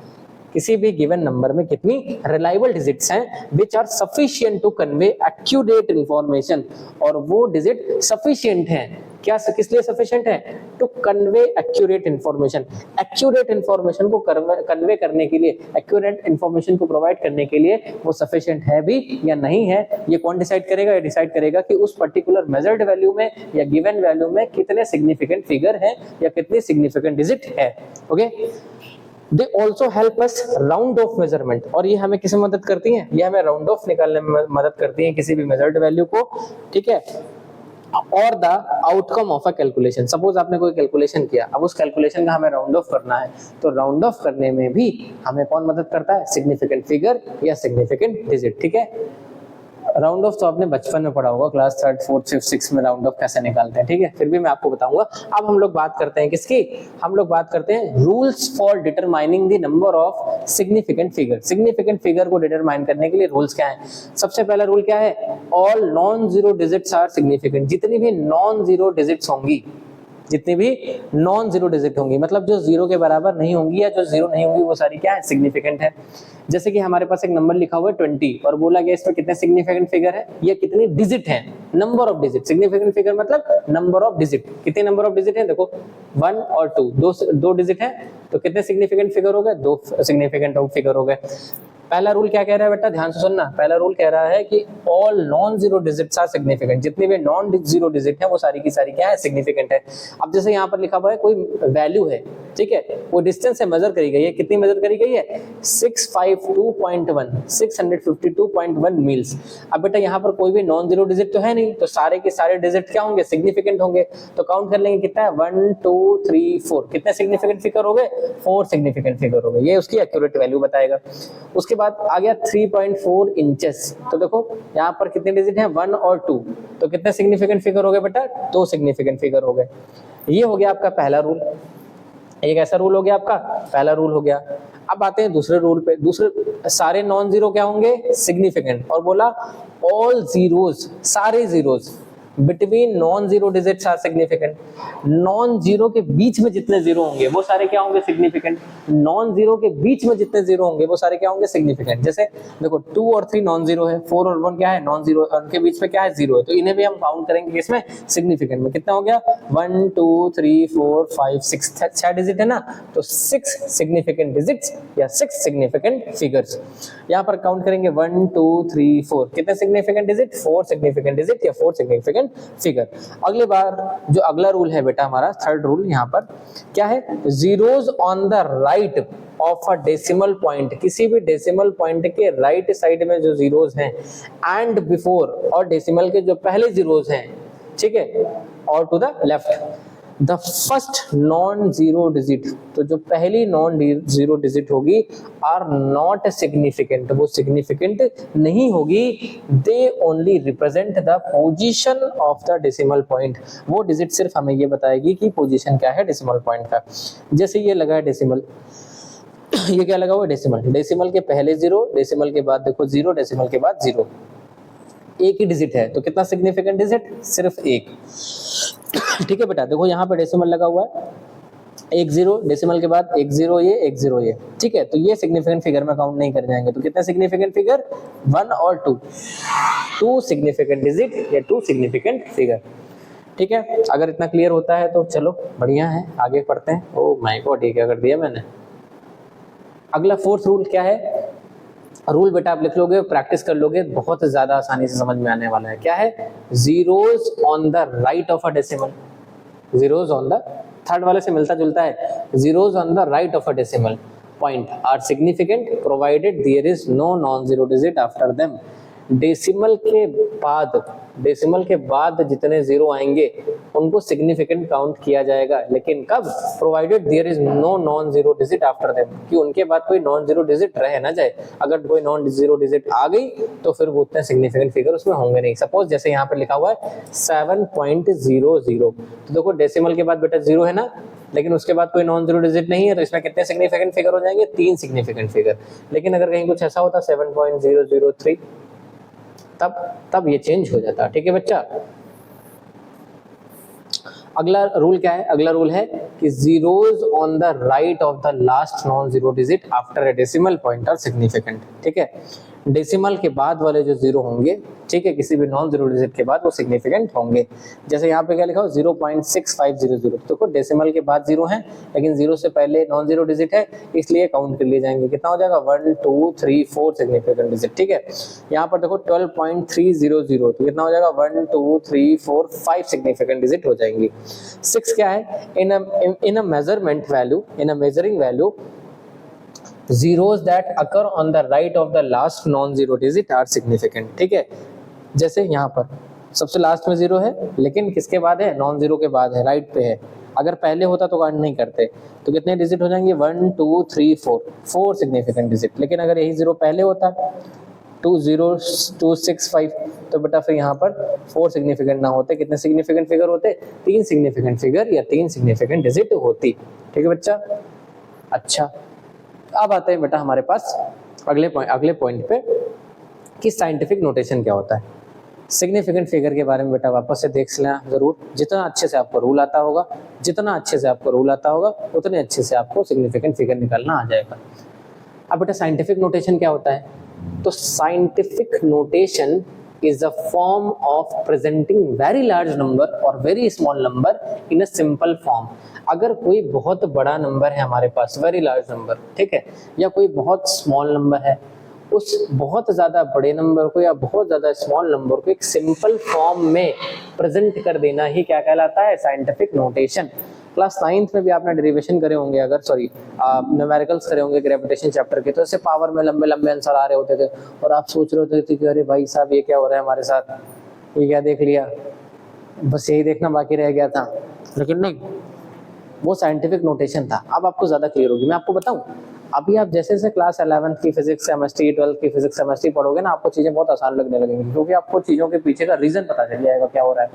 किसी भी गिवन नंबर में कितनी रिलायबल डिजिट्स हैं, which are sufficient to convey accurate information. और वो डिजिट सफिशिएंट हैं, क्या किस लिए सफिशिएंट है, to convey accurate information. Accurate information को कन्वे करने के लिए, एक्यूरेट इंफॉर्मेशन को प्रोवाइड करने के लिए वो सफिशिएंट है भी या नहीं है, ये कौन डिसाइड करेगा, ये डिसाइड करेगा कि उस पर्टिकुलर मेजर्ड वैल्यू में या गिवन वैल्यू में कितने सिग्निफिकेंट फिगर है या कितनी सिग्निफिकेंट डिजिट है। Okay, they also help us round of measurement, और ये हमें किसमें मदद करती हैं, ये हमें राउंड ऑफ निकालने में मदद करती हैं किसी भी मेजर्ड वैल्यू को, ठीक है। और the outcome of a calculation, suppose आपने कोई कैलकुलेशन किया, अब उस कैलकुलेशन का हमें राउंड ऑफ करना है, तो राउंड ऑफ करने में भी हमें कौन मदद करता है, सिग्निफिकेंट फिगर या सिग्निफिकेंट डिजिट, ठीक है। राउंड ऑफ तो आपने बचपन में पढ़ा होगा, class 3rd 4th 5th 6th में राउंड ऑफ कैसे निकालते हैं, ठीक है, फिर भी मैं आपको बताऊंगा। अब हम लोग बात करते हैं किसकी, हम लोग बात करते हैं rules for determining the number of significant figure. Significant figure को डिटरमाइन करने के लिए रूल्स क्या है, सबसे पहला रूल क्या है, all non zero digits are significant. जितनी भी नॉन जीरो डिजिट्स होंगी, जितनी भी नॉन जीरो डिजिट होंगी, मतलब जो जीरो के बराबर नहीं होंगी या जो जीरो नहीं होंगी, वो सारी क्या है, सिग्निफिकेंट है। जैसे कि हमारे पास एक नंबर लिखा हुआ है 20 और बोला गया इसमें कितने सिग्निफिकेंट फिगर है, ये कितनी डिजिट है, number of digit. Significant figure मतलब नंबर ऑफ डिजिट, कितने नंबर ऑफ डिजिट है, देखो 1 और 2, दो डिजिट है, तो कितने सिग्निफिकेंट फिगर हो गए, 2 सिग्निफिकेंट फिगर हो गए। पहला रूल क्या कह रहा है बेटा, ध्यान से सुनना, पहला रूल कह रहा है कि all non zero digits are significant. जितनी भी नॉन जीरो डिजिट है वो सारी की सारी क्या है, सिग्निफिकेंट है। अब जैसे यहाँ पर लिखा हुआ है कोई वैल्यू है, ठीक है, वो डिस्टेंस से मेजर करी गई है, कितनी मेजर करी गई है, 652.1 मील्स। अब बेटा यहाँ पर कोई भी नॉन जीरो डिजिट तो है नहीं, तो सारे के सारे डिजिट क्या होंगे, सिग्निफिकेंट होंगे। तो काउंट कर लेंगे कितना है, 1 2 3 4, कितने सिग्निफिकेंट फिगर हो गए, 4 सिग्निफिकेंट फिगर हो गए, ये उसकी एक्यूरेट वैल्यू बताएगा। उसके बाद आ गया 3.4 इंचेस, तो देखो यहाँ पर कितने डिजिट हैं, 1 और 2, तो कितने सिग्निफिकेंट फिगर हो गए बेटा, 2 सिग्निफिकेंट फिगर हो गए। ये हो गया आपका पहला रूल, एक ऐसा रूल हो गया आपका, पहला रूल हो गया। अब आते हैं दूसरे रूल पे, दूसरे सारे नॉन जीरो क्या होंगे, सिग्निफिकेंट, और बोला ऑल जीरोस, सारे zeros between non zero digits are significant. Non zero के बीच में जितने जीरो होंगे वो सारे क्या होंगे, सिग्निफिकेंट। नॉन जीरो के बीच में जितने जीरो होंगे वो सारे क्या होंगे, सिग्निफिकेंट। जैसे देखो 2 और 3 नॉन जीरो है, 4 और 1 क्या है, नॉन जीरो, उनके बीच में क्या है, जीरो है, तो इन्हें भी हम काउंट करेंगे इसमें सिग्निफिकेंट में। कितना हो गया, 1 2 3 4 5 6, 6 डिजिट है ना, तो 6 सिग्निफिकेंट डिजिट्स या 6 सिग्निफिकेंट फिगर्स। यहाँ पर काउंट करेंगे 1 2 3 4, कितने सिग्निफिकेंट डिजिट, 4 सिग्निफिकेंट डिजिट या 4 सिग्निफिकेंट फिगर। अगली बार जो अगला रूल है बेटा हमारा, थर्ड रूल, यहाँ पर क्या है, zeros on the right of a decimal point, किसी भी डेसिमल पॉइंट के राइट साइड में जो जीरोस हैं, एंड बिफोर, और डेसिमल के जो पहले जीरोस हैं, ठीक है, और to the left the first non zero digit, तो जो पहली नॉन जीरो डिजिट होगी, आर नॉट सिग्निफिकेंट, वो सिग्निफिकेंट नहीं होगी। They only represent the position of the decimal point, वो डिजिट सिर्फ हमें ये बताएगी कि पोजीशन क्या है डेसिमल पॉइंट का। जैसे ये लगा है डेसिमल, ये क्या लगा हुआ है, डेसिमल, डेसिमल के पहले जीरो, डेसिमल के बाद देखो जीरो, डेसिमल के बाद जीरो, एक ही डिजिट है, तो कितना सिग्निफिकेंट डिजिट, सिर्फ एक, ठीक है बेटा। देखो यहाँ पे डेसिमल लगा हुआ है, 1 0, डेसिमल के बाद 1 0 ये 1 0 ये, ठीक है, तो ये सिग्निफिकेंट फिगर में काउंट नहीं कर जाएंगे। तो कितने सिग्निफिकेंट फिगर, 1 और 2, 2 सिग्निफिकेंट डिजिट या 2 सिग्निफिकेंट फिगर, ठीक है। अगर इतना क्लियर होता है तो चलो बढ़िया है, आगे पढ़ते हैं। ओ माय गॉड, ये क्या कर दिया मैंने। अगला फोर्थ रूल क्या है, रूल बेटा आप लिख लोगे, प्रैक्टिस कर लोगे, बहुत ज्यादा आसानी से समझ में आने वाला है। क्या है, zeros on the right of a decimal, zeros on the, third वाले से मिलता जुलता है, zeros on the right of a decimal point are significant provided there is no non zero digit after them. Decimal के बाद जितने zero आएंगे उनको सिग्निफिकेंट काउंट किया जाएगा, लेकिन कब, provided there is no non zero digit after them, कि उनके बाद कोई नॉन जीरो डिजिट रह ना जाए। अगर कोई नॉन जीरो डिजिट आ गई तो फिर वो उतने सिग्निफिकेंट फिगर उसमें होंगे नहीं। सपोज जैसे यहाँ पर लिखा हुआ है 7.00, तो देखो डेसिमल के बाद बेटा जीरो है ना, लेकिन उसके बाद कोई नॉन जीरो डिजिट नहीं है, तो इसमें कितने सिग्निफिकेंट फिगर हो जाएंगे, 3 सिग्निफिकेंट फिगर। लेकिन अगर कहीं कुछ ऐसा होता 7.003, तब ये चेंज हो जाता, ठीक है बच्चा। अगला रूल क्या है, अगला रूल है कि zeros on the right of the last non zero digit after a decimal point are significant, ठीक है। डेसिमल के बाद वाले जो जीरो होंगे, ठीक है, किसी भी नॉन जीरो डिजिट के बाद वो सिग्निफिकेंट होंगे। जैसे यहाँ पे क्या लिखा हो 0.6500, देखो डेसिमल के बाद जीरो है, लेकिन जीरो से पहले नॉन जीरो डिजिट है, इसलिए काउंट कर लिए जाएंगे। कितना हो जाएगा, 1 2 3 4 सिग्निफिकेंट डिजिट, ठीक है। यहाँ पर देखो 12.300, तो कितना हो जाएगा, 1 2 3 4 5 सिग्निफिकेंट डिजिट हो जाएंगी। 6 क्या है, in a measurement value, in a measuring value zeros that occur on the right of the last non-zero digit are significant। ठीक है, जैसे यहाँ पर सबसे लास्ट में जीरो है, लेकिन किसके बाद है, नॉन जीरो के बाद है, राइट पे है। अगर पहले होता तो काउंट नहीं करते, तो कितने डिजिट हो जाएंगे, 1 2 3 4, 4 सिग्निफिकेंट डिजिट। लेकिन अगर यही जीरो पहले होता 2 0 2 6 5, तो बेटा फिर यहाँ पर 4 सिग्निफिकेंट ना होते, कितने सिग्निफिकेंट फिगर होते, 3 सिग्निफिकेंट फिगर या 3 सिग्निफिकेंट डिजिट होती। ठीक है बच्चा। अच्छा, अब आते हैं बेटा हमारे पास अगले पॉइंट पे कि साइंटिफिक नोटेशन क्या होता है। सिग्निफिकेंट फिगर के बारे में बेटा वापस से देख लेना जरूर, जितना अच्छे से आपको रूल आता होगा, जितना अच्छे से आपको रूल आता होगा उतने अच्छे से आपको सिग्निफिकेंट फिगर निकालना आ जाएगा। अब बेटा साइंटिफिक नोटेशन क्या होता है, तो scientific notation is a form of presenting very large number or very small number in a simple form। अगर कोई बहुत बड़ा नंबर है हमारे पास, वेरी लार्ज नंबर, ठीक है, या कोई बहुत स्मॉल नंबर है, उस बहुत ज़्यादा बड़े नंबर को या बहुत ज़्यादा स्मॉल नंबर को एक सिंपल फॉर्म में प्रेजेंट कर देना ही क्या कहलाता है, साइंटिफिक नोटेशन। क्लास 9th में भी आपने डेरिवेशन करे होंगे, अगर न्यूमेरिकल्स करे होंगे ग्रेविटेशन चैप्टर के, तो इससे पावर में लंबे लंबे आंसर आ रहे होते थे और आप सोच रहे होते थे कि अरे भाई साहब ये क्या हो रहा है हमारे साथ, ये क्या देख लिया, बस यही देखना बाकी रह गया था। लेकिन नहीं, वो साइंटिफिक नोटेशन था। अब आपको ज़्यादा क्लियर होगी। मैं आपको बताऊं, अभी आप जैसे जैसे क्लास 11th की फिजिक्स केमिस्ट्री, 12th की फिजिक्स केमिस्ट्री पढ़ोगे ना, आपको चीज़ें बहुत आसान लगने लगेंगी, क्योंकि आपको चीज़ों के पीछे का रीज़न पता चल जाएगा क्या हो रहा है।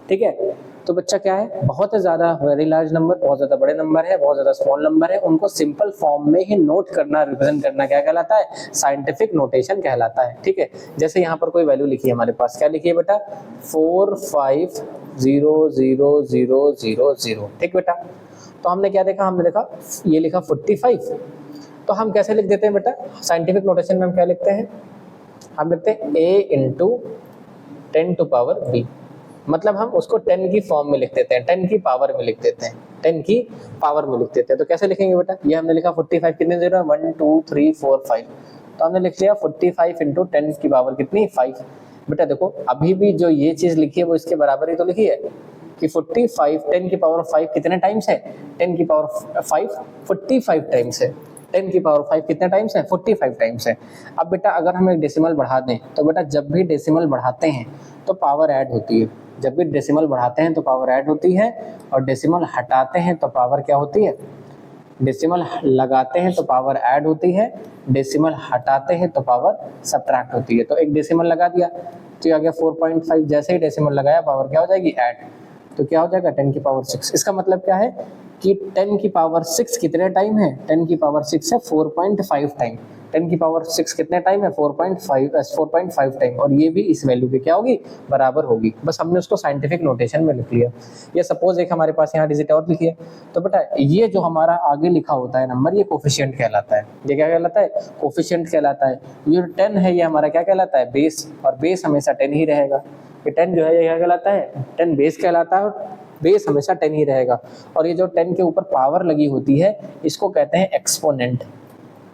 ठीक है, तो बच्चा क्या है, बहुत ज़्यादा वेरी लार्ज नंबर, बहुत ज़्यादा बड़े नंबर है, बहुत ज़्यादा स्मॉल नंबर है, उनको सिंपल फॉर्म में ही नोट करना, रिप्रेजेंट करना क्या कहलाता है, साइंटिफिक नोटेशन कहलाता है। ठीक है, जैसे यहाँ पर कोई वैल्यू लिखी है हमारे पास, क्या लिखी है बेटा, 4 5 0 0 0 0 0। ठीक बेटा, तो हमने क्या देखा, हमने देखा ये लिखा 45, तो हम कैसे लिख देते हैं बेटा, साइंटिफिक नोटेशन में हम क्या लिखते हैं, हम लिखते हैं a into 10 to power b, मतलब हम उसको 10 की फॉर्म में लिख देते हैं, 10 की पावर में लिख देते हैं, 10 की पावर में लिख देते हैं। तो कैसे लिखेंगे बेटा, ये हमने लिखा 45 कितने जीरो, 1 2 3 4 5, तो हमने लिख लिया 45 इंटू 10 की पावर कितनी, 5। बेटा देखो अभी भी जो ये चीज लिखी है वो इसके बराबर ही तो लिखी है कि 45 10 की पावर 5 कितने टाइम्स है, 10 की पावर 5 45 टाइम्स है, 10 की पावर 5 कितने टाइम्स है, 45 टाइम्स है। अब बेटा अगर हम एक डेसिमल बढ़ा दें, तो बेटा जब भी डेसिमल बढ़ाते हैं तो पावर ऐड होती है, जब भी डेसिमल बढ़ाते हैं तो पावर ऐड होती है, और डेसिमल हटाते हैं तो पावर क्या होती है, डेसिमल लगाते हैं तो पावर ऐड होती है, डेसिमल हटाते हैं तो पावर सब्ट्रैक्ट होती है। तो एक डेसिमल लगा दिया तो ये आ गया 4.5, जैसे ही डेसिमल लगाया पावर क्या हो जाएगी, ऐड, तो क्या हो जाएगा 10 की पावर 6। इसका मतलब क्या है कि 10 की पावर 6 कितने टाइम है, 10 की पावर 6 है 4.5 टाइम, 10 की पावर 6 कितने टाइम है, 4.5 टाइम, और ये भी इस वैल्यू के क्या होगी, बराबर होगी। बस हमने उसको साइंटिफिक नोटेशन में लिख लिया। ये सपोज एक हमारे पास यहाँ डिजिट और लिखी है, तो बेटा ये जो हमारा आगे लिखा होता है नंबर, ये कोफिशिएंट कहलाता है। ये क्या कहलाता है, कोफिशिएंट कहलाता है। ये 10 है ये हमारा क्या कहलाता है, बेस, और बेस हमेशा 10 ही रहेगा। ये 10 जो है ये क्या कहलाता है, 10 बेस कहलाता है, और बेस हमेशा 10 ही रहेगा। और ये जो 10 के ऊपर पावर लगी होती है इसको कहते हैं एक्सपोनेंट।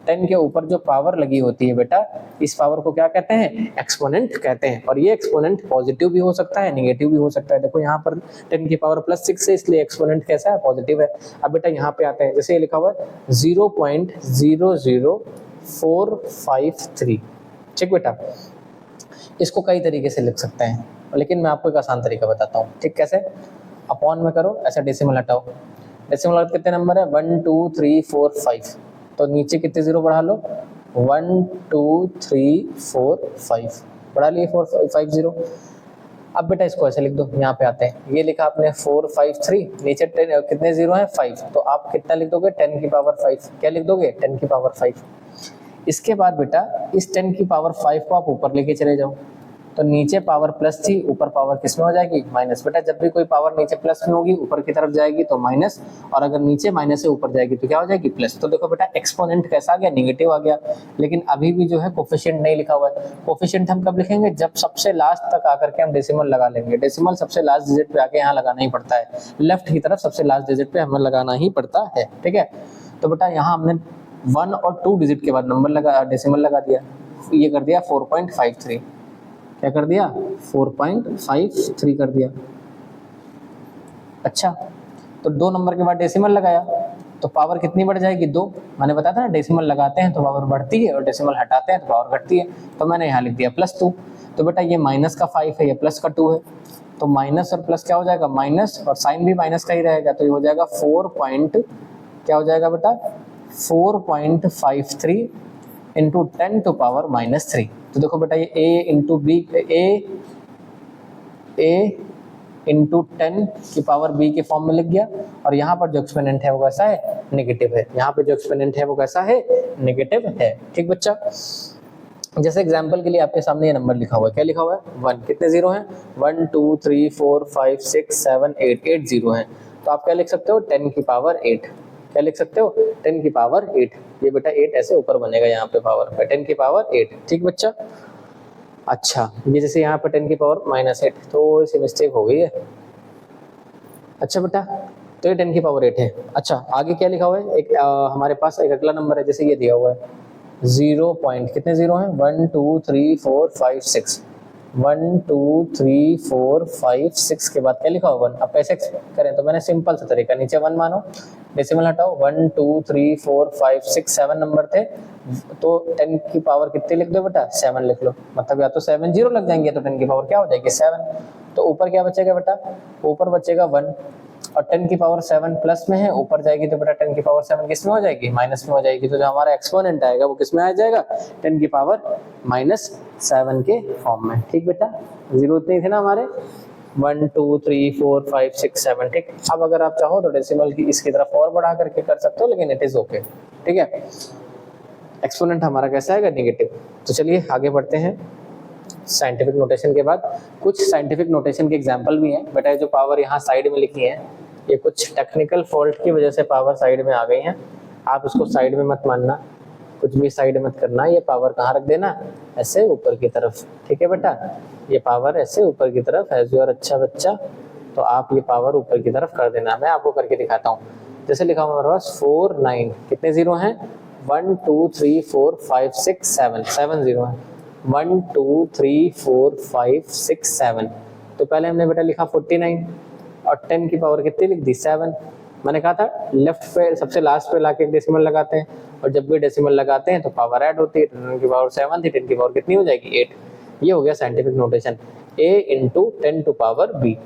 10 के ऊपर जो पावर लगी होती है बेटा, इस पावर को क्या कहते हैं, एक्सपोनेंट कहते हैं। और ये एक्सपोनेंट पॉजिटिव भी हो सकता है, नेगेटिव भी हो सकता है। देखो यहाँ पर 10 की पावर +6 है, इसलिए एक्सपोनेंट कैसा है, पॉजिटिव है। अब बेटा यहाँ पे आते हैं, जैसे ये लिखा हुआ है 0.00453। ठीक बेटा, इसको कई तरीके से लिख सकते हैं, लेकिन मैं आपको एक आसान तरीका बताता हूँ। ठीक, कैसे, अपॉन में करो, ऐसा डेसिमल हटाओ, डेसिमल कितने नंबर है, 1 2 3 4 5, तो नीचे कितने जीरो बढ़ा लो, 1 2 3 4 5 बढ़ा लिए, 4 5 0। अब बेटा इसको ऐसे लिख दो, यहाँ पे आते हैं, ये लिखा आपने 4 5 3, नीचे 10 कितने जीरो है, 5, तो आप कितना लिख दोगे, 10 की पावर 5, क्या लिख दोगे, 10 की पावर 5। इसके बाद बेटा इस 10 की पावर 5 को आप ऊपर लेके चले जाओ, तो नीचे पावर प्लस थी, ऊपर पावर किस में हो जाएगी, माइनस। बेटा जब भी कोई पावर नीचे प्लस में होगी ऊपर की तरफ जाएगी तो माइनस, और अगर नीचे माइनस से ऊपर जाएगी तो क्या हो जाएगी, प्लस। तो देखो बेटा एक्सपोनेंट कैसा आ गया, नेगेटिव आ गया। लेकिन अभी भी जो है कोफिशिएंट नहीं लिखा हुआ है। कोफिशिएंट हम कब लिखेंगे, जब सबसे लास्ट तक आकर के हम डेसिमल लगा लेंगे। डेसिमल सबसे लास्ट डिजिट पे आके यहाँ लगाना ही पड़ता है, लेफ्ट की तरफ सबसे लास्ट डिजिट पे हमें लगाना ही पड़ता है। ठीक है, तो बेटा यहाँ हमने 1 और 2 डिजिट के बाद नंबर लगा, डेसिमल लगा दिया, ये कर दिया 4.53, क्या कर दिया, 4.53 कर दिया। अच्छा, तो 2 नंबर के बाद डेसिमल लगाया, तो पावर कितनी बढ़ जाएगी 2। मैंने बताया था ना डेसिमल लगाते हैं तो पावर बढ़ती है और डेसिमल हटाते हैं तो पावर घटती है, तो मैंने यहाँ लिख दिया +2। तो बेटा ये माइनस का 5 है, ये प्लस का 2 है, तो माइनस और प्लस क्या हो जाएगा माइनस, और साइन भी माइनस का ही रहेगा, तो ये हो जाएगा 4 जाएगा बेटा 4.53 इंटू 10⁻³ तो देखो बेटा ये a into B, a into 10⁻³ के फॉर्म में लिख गया, और यहाँ पर जो एक्सपोनेंट है वो कैसा है नेगेटिव है, यहाँ पे जो एक्सपोनेंट है वो कैसा है नेगेटिव है। ठीक बच्चा, जैसे एग्जांपल के लिए आपके सामने ये नंबर लिखा हुआ है, क्या लिखा हुआ है 1, कितने जीरो हैं 1 2 3 4 5 6 7 8 जीरो हैं, तो आप क्या लिख सकते हो 10⁸, क्या लिख सकते हो 10⁸। ये बेटा 8 ऐसे ऊपर बनेगा यहाँ पे पावर पे 10⁸। ठीक बच्चा, अच्छा ये जैसे यहाँ पे 10⁻⁻8 तो सी मिस्टेक हो गई है। अच्छा बेटा तो ये 10⁸ है। अच्छा आगे क्या लिखा हुआ है, एक हमारे पास एक अगला नंबर है, जैसे ये दिया हुआ है 0 पॉइंट, कितने जीरो हैं 1 2 3 4 5 6, 1 2 3 4 5 6 के बाद क्या लिखा होगा 1। अब कैसे करें, तो मैंने सिंपल सा तरीका, नीचे 1 मानो, डेसिमल हटाओ, 1 2 3 4 5 6 7 नंबर थे, तो 10 की पावर कितनी लिख दो बेटा 7 लिख लो, मतलब या तो 7 जीरो लग जाएंगे तो 10 की पावर क्या हो जाएगी 7, तो ऊपर क्या बचेगा बेटा, ऊपर बचेगा 1, और 10⁷ प्लस में है, ऊपर जाएगी तो बेटा 10⁷ किस में हो जाएगी माइनस में हो जाएगी, तो जो हमारा एक्सपोनेंट आएगा वो किस में आ जाएगा 10⁻⁻7 के फॉर्म में। ठीक बेटा, जीरो इतने थे ना हमारे 1 2 3 4 5 6 7। ठीक, अब अगर आप चाहो तो डेसिमल की इसकी तरफ और बढ़ा करके कर सकते हो, लेकिन इट इज ओके। ठीक है, एक्सपोनेंट हमारा कैसा आएगा नेगेटिव। तो चलिए आगे बढ़ते हैं। साइंटिफिक नोटेशन के बाद कुछ साइंटिफिक नोटेशन के एग्जांपल भी हैं बेटा, जो पावर यहाँ साइड में लिखी है ये कुछ टेक्निकल फॉल्ट की वजह से पावर साइड में आ गई हैं, आप इसको साइड में मत मानना, कुछ भी साइड मत करना, ये पावर कहाँ रख देना ऐसे ऊपर की तरफ। ठीक है बेटा, ये पावर ऐसे ऊपर की तरफ, एज योर अच्छा बच्चा, तो आप ये पावर ऊपर की तरफ कर देना। मैं आपको करके दिखाता हूँ, जैसे लिखा हुआ हमारे पास 4 9, कितने जीरो हैं 1 2 3 4 5 6 7 जीरो हैं 1 2 3 4 5 6 7। तो पहले हमने बेटा लिखा 49 और 10 की पावर कितनी लिख दी 7। मैंने कहा था लेफ्ट पे सबसे लास्ट पे लाके डेसिमल लगाते हैं, और जब भी डेसिमल लगाते हैं तो पावर ऐड होती है, 10 की पावर 7 थी, 10 की पावर कितनी हो जाएगी 8। ये हो गया साइंटिफिक नोटेशन, a इंटू 10⁻⁵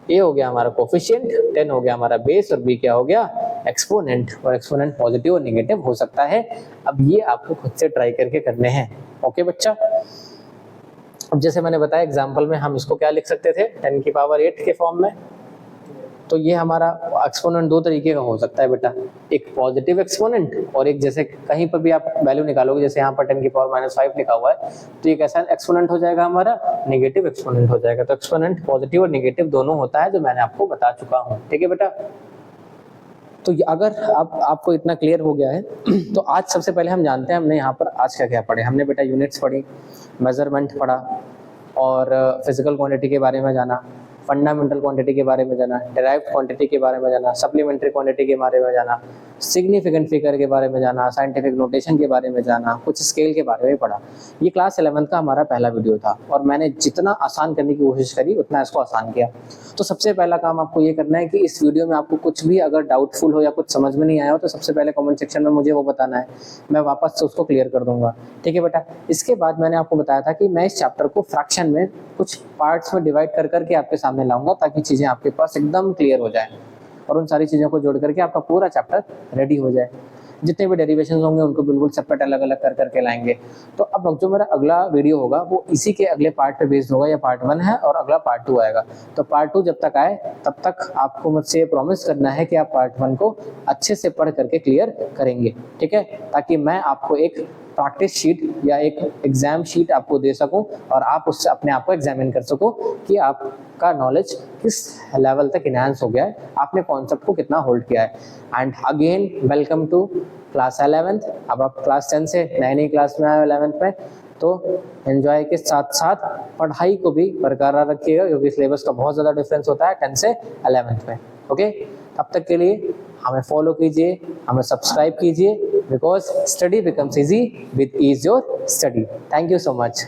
ए हो गया हमारा कोफिशिएंट, 10 हो गया हमारा बेस, और बी क्या हो गया एक्सपोनेंट, और एक्सपोनेंट पॉजिटिव और नेगेटिव हो सकता है। अब ये आपको खुद से ट्राई करके करने हैं। ओके बच्चा, अब जैसे मैंने बताया एग्जांपल में हम इसको क्या लिख सकते थे 10⁸ के फॉर्म में, तो ये हमारा एक्सपोनेंट दो तरीके का हो सकता है बेटा, एक पॉजिटिव एक्सपोनेंट और एक जैसे कहीं पर भी आप वैल्यू निकालोगे, जैसे यहाँ पर 10⁻⁻5 लिखा हुआ है, तो ये कैसा एक्सपोनेंट हो जाएगा हमारा नेगेटिव एक्सपोनेंट हो जाएगा। तो एक्सपोनेंट पॉजिटिव और नेगेटिव दोनों होता है, जो मैंने आपको बता चुका हूँ। ठीक है बेटा, तो अगर आपको इतना क्लियर हो गया है तो आज सबसे पहले हम जानते हैं हमने यहाँ पर आज क्या क्या पढ़े। हमने बेटा यूनिट्स पढ़ी, मेजरमेंट पढ़ा, और फिजिकल क्वांटिटी के बारे में जाना, फंडामेंटल क्वांटिटी के बारे में जाना, डेराइव्ड क्वांटिटी के बारे में जाना, सप्लीमेंट्री क्वांटिटी के बारे में जाना, सिग्निफिकेंट फिगर के बारे में जाना, साइंटिफिक नोटेशन के बारे में जाना, कुछ स्केल के बारे में पढ़ा। ये क्लास 11th का हमारा पहला वीडियो था, और मैंने जितना आसान करने की कोशिश करी उतना इसको आसान किया। तो सबसे पहला काम आपको ये करना है कि इस वीडियो में आपको कुछ भी अगर डाउटफुल हो या कुछ समझ में नहीं आया हो, तो सबसे पहले कमेंट सेक्शन में मुझे वो बताना है, मैं वापस से उसको क्लियर कर दूंगा। ठीक है बेटा, इसके बाद मैंने आपको बताया था कि मैं इस चैप्टर को फ्रैक्शन में कुछ पार्ट्स में डिवाइड कर करके आपके सामने लाऊंगा, ताकि चीजें आपके पास एकदम क्लियर हो जाए, और उन सारी चीजों को जोड़ करके आपका पूरा चैप्टर रेडी हो जाए। जितने भी डेरिवेशंस होंगे उनको बिल्कुल सेपरेट अलग अलग कर करके लाएंगे। तो अब जो मेरा अगला वीडियो होगा वो इसी के अगले पार्ट पे बेस्ड होगा, या पार्ट 1 है और अगला पार्ट 2 आएगा। तो पार्ट 2 जब तक आए तब तक आपको मुझसे प्रॉमिस करना है कि आप पार्ट 1 को अच्छे से पढ़ करके क्लियर करेंगे। ठीक है, ताकि मैं आपको एक प्रैक्टिस शीट या एक एग्जाम शीट आपको दे सकूं, और आप उससे अपने आप को एग्जामिन कर सको कि आपका नॉलेज किस लेवल तक इनहांस हो गया है, आपने कॉन्सेप्ट को कितना होल्ड किया है। And again welcome to class 11th। अब आप क्लास 10 से नई क्लास में आए 11th में, तो एंजॉय के साथ साथ पढ़ाई को भी बरकरार रखिएगा, क्योंकि सिलेबस का बहुत ज़्यादा डिफरेंस होता है 10 से 11th में। ओके, तब तक के लिए हमें फॉलो कीजिए, हमें सब्सक्राइब कीजिए, because study becomes easy with ease your study. Thank you so much.